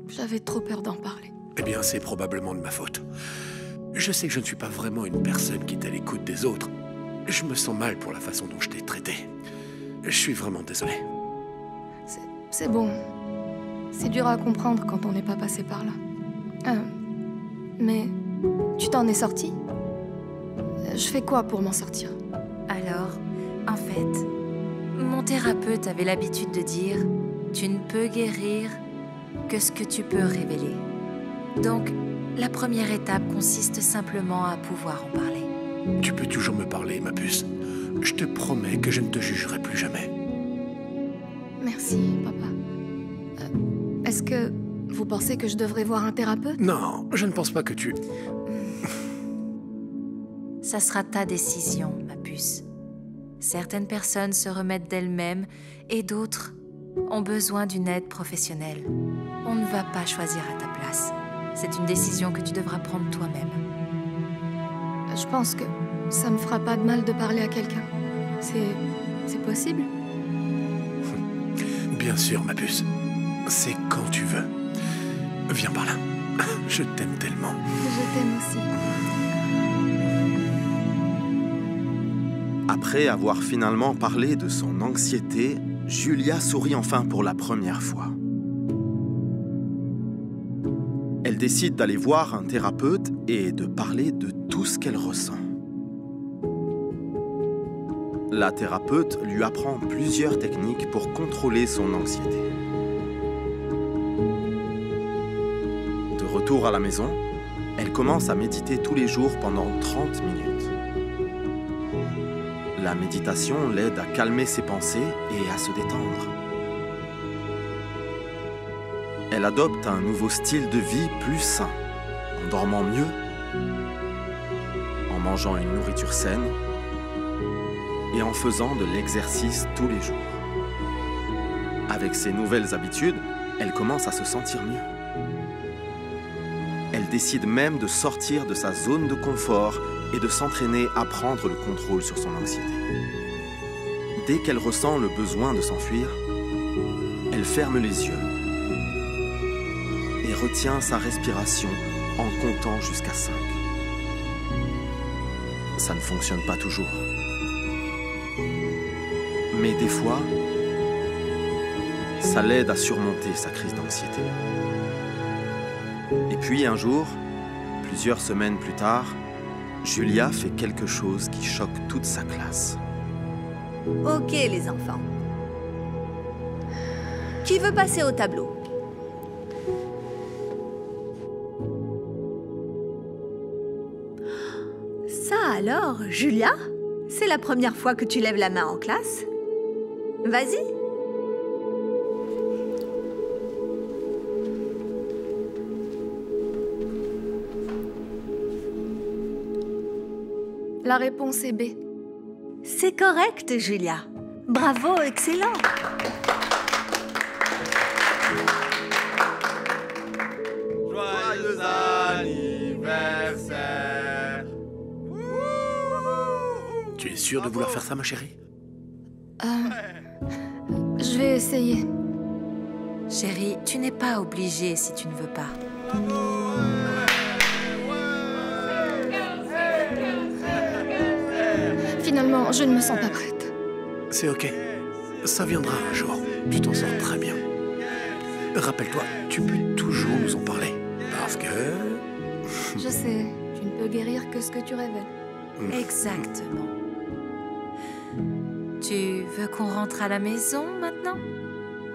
J'avais trop peur d'en parler. Eh bien, c'est probablement de ma faute. Je sais que je ne suis pas vraiment une personne qui est à l'écoute des autres. Je me sens mal pour la façon dont je t'ai traité. Je suis vraiment désolé. C'est bon. C'est dur à comprendre quand on n'est pas passé par là. Mais tu t'en es sortie? Je fais quoi pour m'en sortir? Alors, en fait, mon thérapeute avait l'habitude de dire « Tu ne peux guérir que ce que tu peux révéler ». Donc, la première étape consiste simplement à pouvoir en parler. Tu peux toujours me parler, ma puce. Je te promets que je ne te jugerai plus jamais. Merci, papa. Est-ce que vous pensez que je devrais voir un thérapeute? Non, je ne pense pas que tu... Ça sera ta décision, ma puce. Certaines personnes se remettent d'elles-mêmes et d'autres ont besoin d'une aide professionnelle. On ne va pas choisir à ta place. C'est une décision que tu devras prendre toi-même. Je pense que ça me fera pas de mal de parler à quelqu'un. C'est possible? Bien sûr, ma puce. C'est quand tu veux. Viens par là. Je t'aime tellement. Je t'aime aussi. Après avoir finalement parlé de son anxiété, Julia sourit enfin pour la première fois. Elle décide d'aller voir un thérapeute et de parler de tout ce qu'elle ressent. La thérapeute lui apprend plusieurs techniques pour contrôler son anxiété. De retour à la maison, elle commence à méditer tous les jours pendant 30 minutes. La méditation l'aide à calmer ses pensées et à se détendre. Elle adopte un nouveau style de vie plus sain, en dormant mieux, en mangeant une nourriture saine et en faisant de l'exercice tous les jours. Avec ces nouvelles habitudes, elle commence à se sentir mieux. Elle décide même de sortir de sa zone de confort et de s'entraîner à prendre le contrôle sur son anxiété. Dès qu'elle ressent le besoin de s'enfuir, elle ferme les yeux et retient sa respiration en comptant jusqu'à 5. Ça ne fonctionne pas toujours. Mais des fois, ça l'aide à surmonter sa crise d'anxiété. Et puis un jour, plusieurs semaines plus tard, Julia fait quelque chose qui choque toute sa classe. Ok les enfants. Qui veut passer au tableau? Ça alors, Julia? C'est la première fois que tu lèves la main en classe? Vas-y. La réponse est B. C'est correct, Julia. Bravo, excellent. Joyeux anniversaire. Tu es sûre de vouloir faire ça, ma chérie? Je vais essayer. Chérie, tu n'es pas obligée si tu ne veux pas. Finalement, je ne me sens pas prête. C'est ok. Ça viendra un jour. Tu t'en sors très bien. Rappelle-toi, tu peux toujours nous en parler. Parce que... Je sais, tu ne peux guérir que ce que tu révèles. Exactement. Tu veux qu'on rentre à la maison maintenant?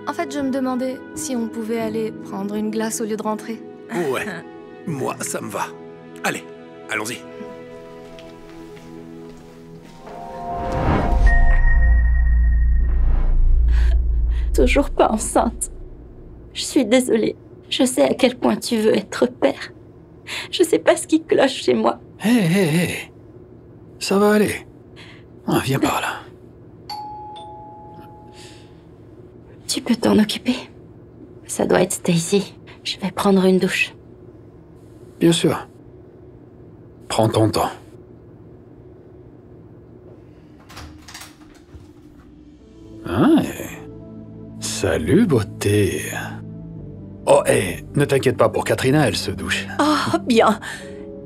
En fait, je me demandais si on pouvait aller prendre une glace au lieu de rentrer. Ouais. Moi, ça me va. Allez, allons-y. Toujours pas enceinte. Je suis désolée. Je sais à quel point tu veux être père. Je sais pas ce qui cloche chez moi. Hé. Ça va aller. Viens par là. Tu peux t'en occuper. Ça doit être Stacy. Je vais prendre une douche. Bien sûr. Prends ton temps. Salut, beauté. Oh, ne t'inquiète pas pour Katrina, elle se douche. Oh, bien.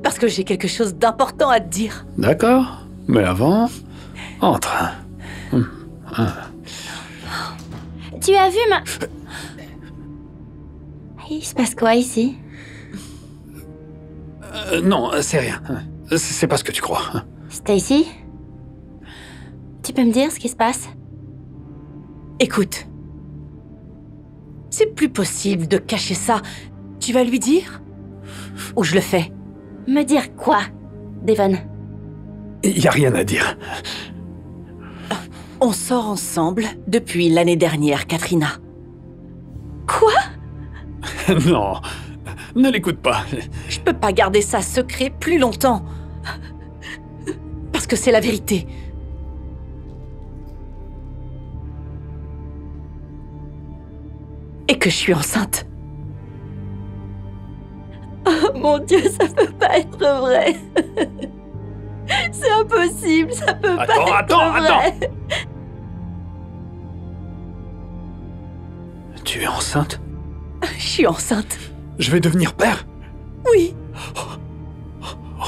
Parce que j'ai quelque chose d'important à te dire. D'accord. Mais avant, entre. Tu as vu ma... Il se passe quoi ici? Non, c'est rien. C'est pas ce que tu crois. Stacy? Tu peux me dire ce qui se passe? Écoute. C'est plus possible de cacher ça. Tu vas lui dire? Ou je le fais? Me dire quoi, Devon? Il y a rien à dire. On sort ensemble depuis l'année dernière, Katrina. Quoi? Non, ne l'écoute pas. Je peux pas garder ça secret plus longtemps. Parce que c'est la vérité. Et que je suis enceinte. Oh mon Dieu, ça peut pas être vrai. C'est impossible, ça peut pas être vrai. Attends. Tu es enceinte? Je suis enceinte. Je vais devenir père? Oui.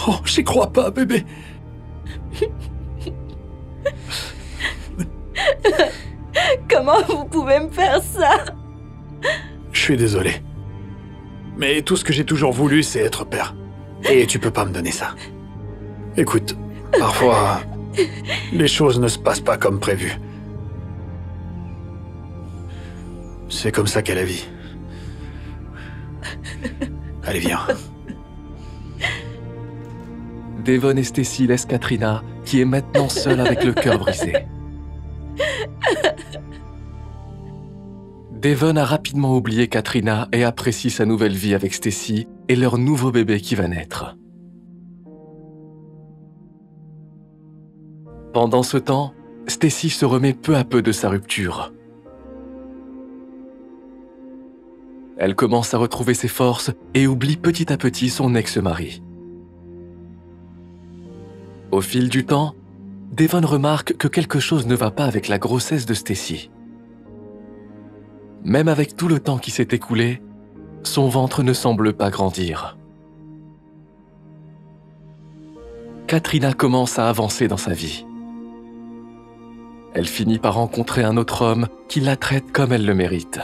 Oh, j'y crois pas, bébé. Comment vous pouvez me faire ça? Je suis désolé. Mais tout ce que j'ai toujours voulu, c'est être père. Et tu peux pas me donner ça. Écoute, parfois, les choses ne se passent pas comme prévu. C'est comme ça qu'est la vie. Allez, viens. Devon et Stacy laissent Katrina, qui est maintenant seule avec le cœur brisé. Devon a rapidement oublié Katrina et apprécie sa nouvelle vie avec Stacy et leur nouveau bébé qui va naître. Pendant ce temps, Stacy se remet peu à peu de sa rupture. Elle commence à retrouver ses forces et oublie petit à petit son ex-mari. Au fil du temps, Devon remarque que quelque chose ne va pas avec la grossesse de Stacy. Même avec tout le temps qui s'est écoulé, son ventre ne semble pas grandir. Katrina commence à avancer dans sa vie. Elle finit par rencontrer un autre homme qui la traite comme elle le mérite.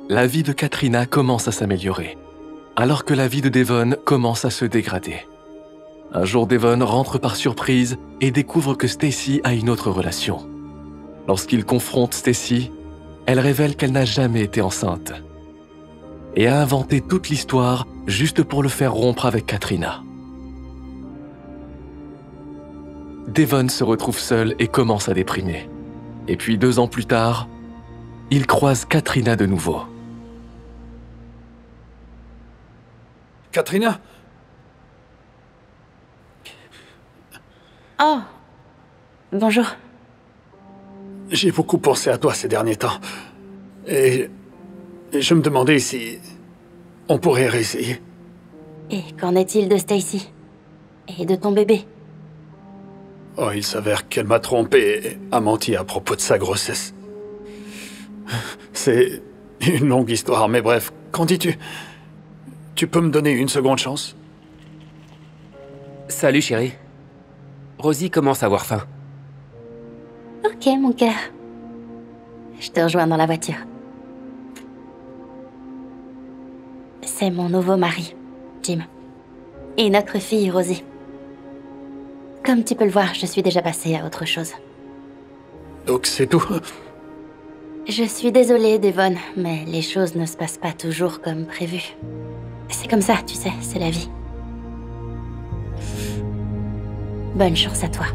La vie de Katrina commence à s'améliorer, alors que la vie de Devon commence à se dégrader. Un jour, Devon rentre par surprise et découvre que Stacy a une autre relation. Lorsqu'il confronte Stacy, elle révèle qu'elle n'a jamais été enceinte et a inventé toute l'histoire juste pour le faire rompre avec Katrina. Devon se retrouve seul et commence à déprimer. Et puis 2 ans plus tard, il croise Katrina de nouveau. Katrina? Oh, bonjour. J'ai beaucoup pensé à toi ces derniers temps. Et je me demandais si on pourrait réessayer. Et qu'en est-il de Stacy? Et de ton bébé? Oh, il s'avère qu'elle m'a trompé et a menti à propos de sa grossesse. C'est une longue histoire, mais bref, qu'en dis-tu? Tu peux me donner une seconde chance? Salut chérie. Rosie commence à avoir faim. Ok, mon cœur. Je te rejoins dans la voiture. C'est mon nouveau mari, Jim. Et notre fille, Rosie. Comme tu peux le voir, je suis déjà passée à autre chose. Donc c'est tout? Je suis désolée, Devon, mais les choses ne se passent pas toujours comme prévu. C'est comme ça, tu sais, c'est la vie. Bonne chance à toi.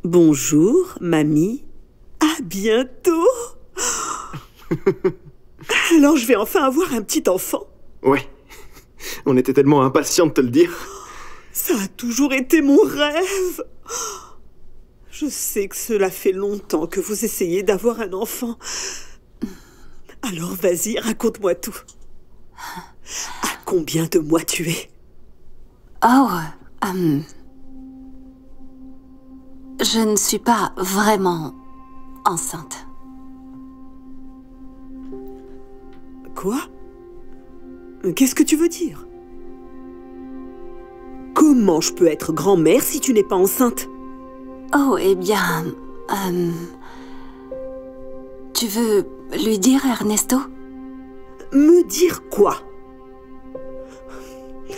Bonjour, mamie. À bientôt. Alors je vais enfin avoir un petit enfant. Ouais. On était tellement impatients de te le dire. Ça a toujours été mon rêve. Je sais que cela fait longtemps que vous essayez d'avoir un enfant. Alors vas-y, raconte-moi tout. À combien de mois tu es? Oh, je ne suis pas vraiment enceinte. Quoi? Qu'est-ce que tu veux dire? Comment je peux être grand-mère si tu n'es pas enceinte? Oh, eh bien... tu veux lui dire, Ernesto? Me dire quoi?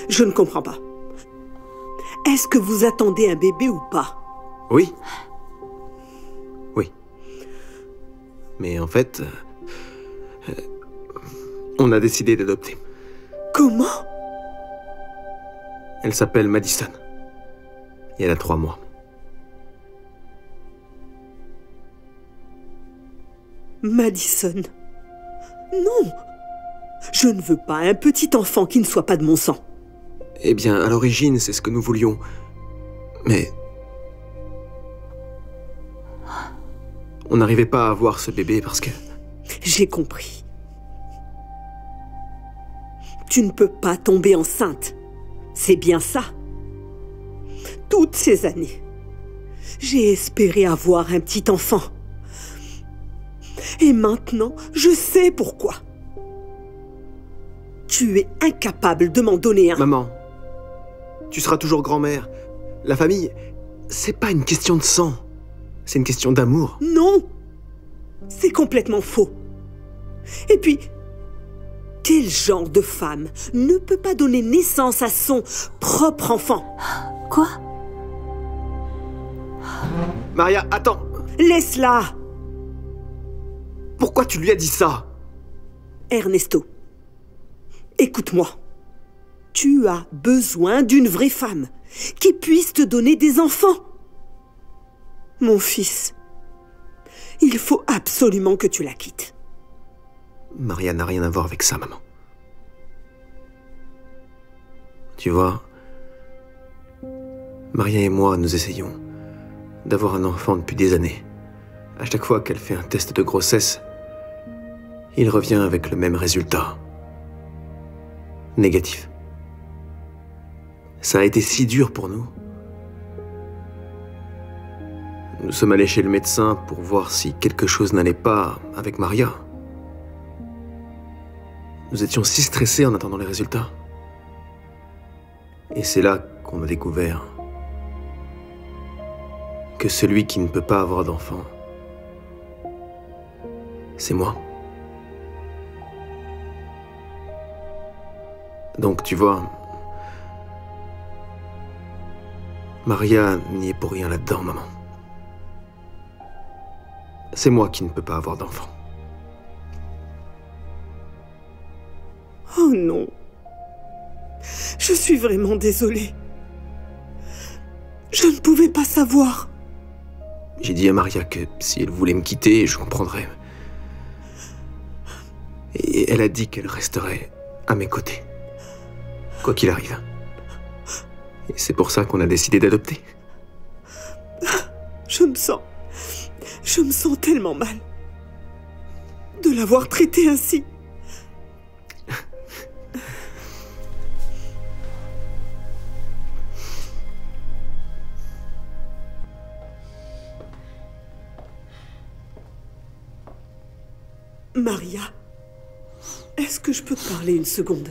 Je ne comprends pas. Est-ce que vous attendez un bébé ou pas? Oui. Oui. Mais en fait... on a décidé d'adopter. Comment? Elle s'appelle Madison. Et elle a 3 mois. Madison. Non. Je ne veux pas un petit enfant qui ne soit pas de mon sang. Eh bien, à l'origine, c'est ce que nous voulions. Mais... on n'arrivait pas à avoir ce bébé parce que... J'ai compris. Tu ne peux pas tomber enceinte. C'est bien ça. Toutes ces années, j'ai espéré avoir un petit enfant. Et maintenant, je sais pourquoi. Tu es incapable de m'en donner un. Maman, tu seras toujours grand-mère. La famille, c'est pas une question de sang. C'est une question d'amour. Non! C'est complètement faux. Et puis, quel genre de femme ne peut pas donner naissance à son propre enfant? Quoi? Maria, attends. Laisse-la! Pourquoi tu lui as dit ça? Ernesto, écoute-moi. Tu as besoin d'une vraie femme qui puisse te donner des enfants. Mon fils, il faut absolument que tu la quittes. Maria n'a rien à voir avec ça, maman. Tu vois, Maria et moi, nous essayons d'avoir un enfant depuis des années. À chaque fois qu'elle fait un test de grossesse, il revient avec le même résultat. Négatif. Ça a été si dur pour nous. Nous sommes allés chez le médecin pour voir si quelque chose n'allait pas avec Maria. Nous étions si stressés en attendant les résultats. Et c'est là qu'on a découvert que celui qui ne peut pas avoir d'enfant, c'est moi. Donc tu vois, Maria n'y est pour rien là-dedans, maman. C'est moi qui ne peux pas avoir d'enfant. Oh non. Je suis vraiment désolée. Je ne pouvais pas savoir. J'ai dit à Maria que si elle voulait me quitter, je comprendrais. Et elle a dit qu'elle resterait à mes côtés, quoi qu'il arrive. Et c'est pour ça qu'on a décidé d'adopter. Je me sens tellement mal de l'avoir traité ainsi. Maria, est-ce que je peux te parler une seconde?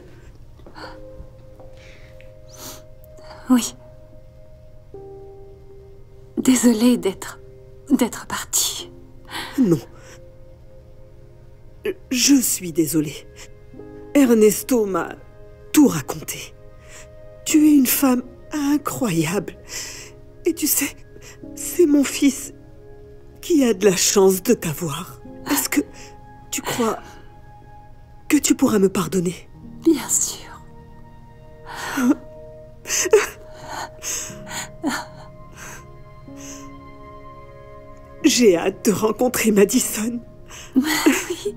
Oui. Désolée d'être partie. Non. Je suis désolée. Ernesto m'a tout raconté. Tu es une femme incroyable. Et tu sais, c'est mon fils qui a de la chance de t'avoir. Est-ce que tu crois que tu pourras me pardonner? Bien sûr. J'ai hâte de rencontrer Madison. Oui.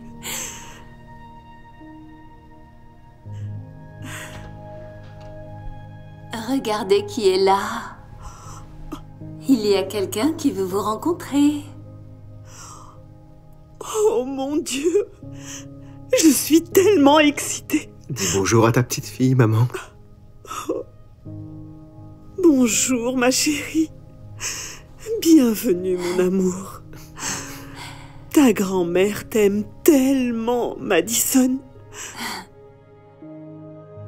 Regardez qui est là. Il y a quelqu'un qui veut vous rencontrer. Oh mon Dieu! Je suis tellement excitée. Dis bonjour à ta petite fille, maman. Oh. Bonjour, ma chérie. Bienvenue, mon amour. Ta grand-mère t'aime tellement, Madison.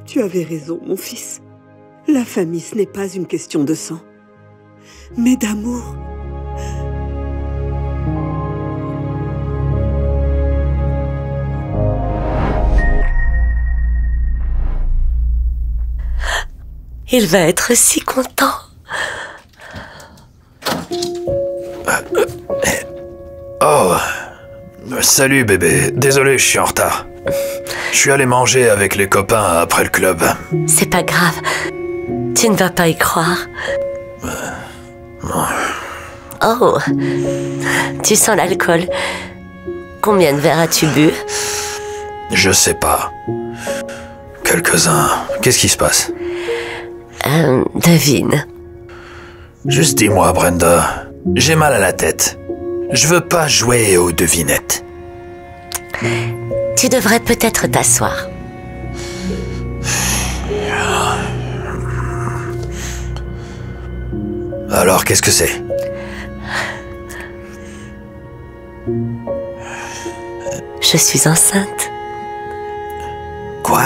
Tu avais raison, mon fils. La famille, ce n'est pas une question de sang, mais d'amour. Il va être si content. Oh, salut bébé. Désolé, je suis en retard. Je suis allé manger avec les copains après le club. C'est pas grave. Tu ne vas pas y croire. Oh, tu sens l'alcool. Combien de verres as-tu bu? Je sais pas. Quelques-uns. Qu'est-ce qui se passe? Devine. Juste dis-moi, Brenda. J'ai mal à la tête. Je veux pas jouer aux devinettes. Tu devrais peut-être t'asseoir. Alors, qu'est-ce que c'est? Je suis enceinte. Quoi?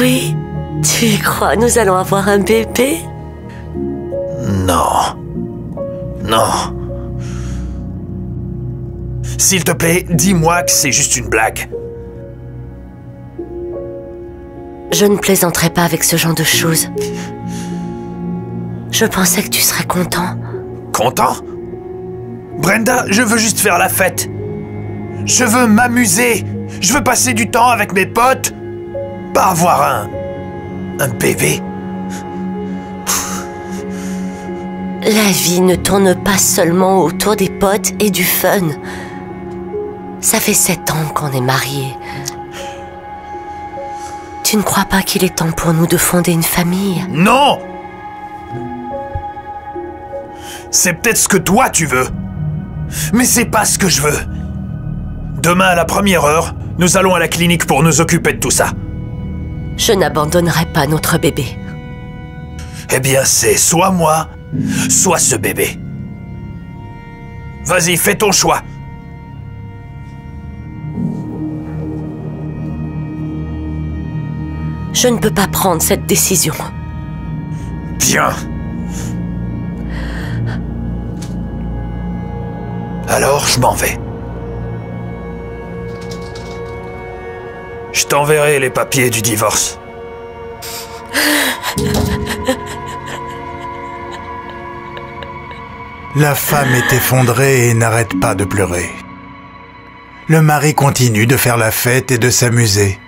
Oui, tu y crois, nous allons avoir un bébé? Non. Non. S'il te plaît, dis-moi que c'est juste une blague. Je ne plaisanterai pas avec ce genre de choses. Je pensais que tu serais content. Content? Brenda, je veux juste faire la fête. Je veux m'amuser. Je veux passer du temps avec mes potes. Pas avoir un bébé. La vie ne tourne pas seulement autour des potes et du fun. Ça fait 7 ans qu'on est mariés. Tu ne crois pas qu'il est temps pour nous de fonder une famille? Non! C'est peut-être ce que toi tu veux. Mais c'est pas ce que je veux. Demain à la première heure, nous allons à la clinique pour nous occuper de tout ça. Je n'abandonnerai pas notre bébé. Eh bien, c'est soit moi, soit ce bébé. Vas-y, fais ton choix. Je ne peux pas prendre cette décision. Bien. Alors, je m'en vais. Je t'enverrai les papiers du divorce. La femme est effondrée et n'arrête pas de pleurer. Le mari continue de faire la fête et de s'amuser.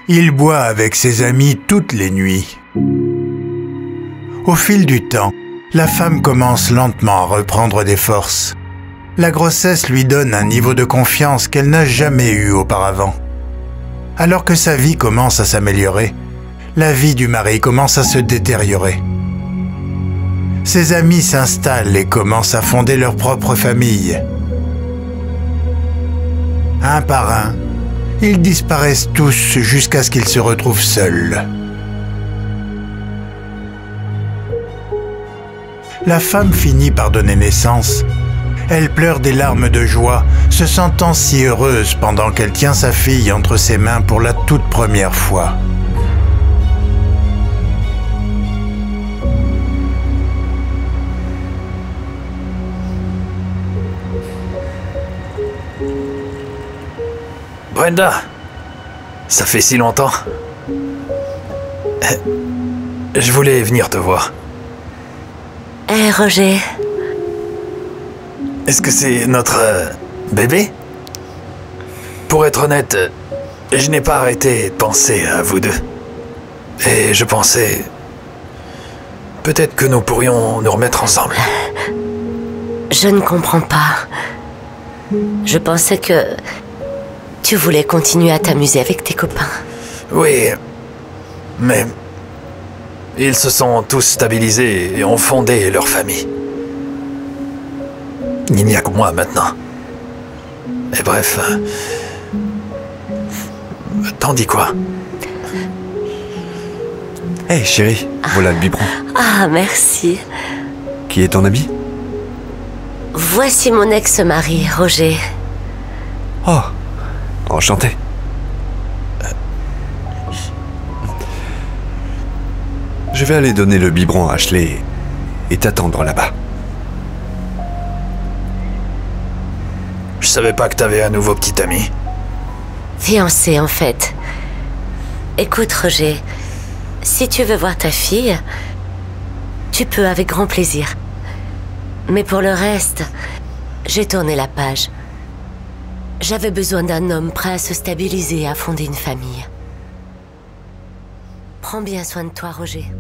Il boit avec ses amis toutes les nuits. Au fil du temps, la femme commence lentement à reprendre des forces. La grossesse lui donne un niveau de confiance qu'elle n'a jamais eu auparavant. Alors que sa vie commence à s'améliorer, la vie du mari commence à se détériorer. Ses amis s'installent et commencent à fonder leur propre famille. Un par un, ils disparaissent tous jusqu'à ce qu'ils se retrouvent seuls. La femme finit par donner naissance. Elle pleure des larmes de joie, se sentant si heureuse pendant qu'elle tient sa fille entre ses mains pour la toute première fois. Brenda, ça fait si longtemps. Je voulais venir te voir. Hé, Roger. Est-ce que c'est notre bébé? Pour être honnête, je n'ai pas arrêté de penser à vous deux. Et je pensais... peut-être que nous pourrions nous remettre ensemble. Je ne comprends pas. Je pensais que... tu voulais continuer à t'amuser avec tes copains. Oui, mais... ils se sont tous stabilisés et ont fondé leur famille. Il n'y a que moi maintenant. Et bref... t'en dis quoi? Hé, chérie, voilà le biberon. Ah, merci. Qui est ton ami? Voici mon ex-mari, Roger. Oh, enchanté. Je vais aller donner le biberon à Ashley et t'attendre là-bas. Je savais pas que t'avais un nouveau petit ami. Fiancé, en fait. Écoute, Roger, si tu veux voir ta fille, tu peux avec grand plaisir. Mais pour le reste, j'ai tourné la page. J'avais besoin d'un homme prêt à se stabiliser et à fonder une famille. Prends bien soin de toi, Roger.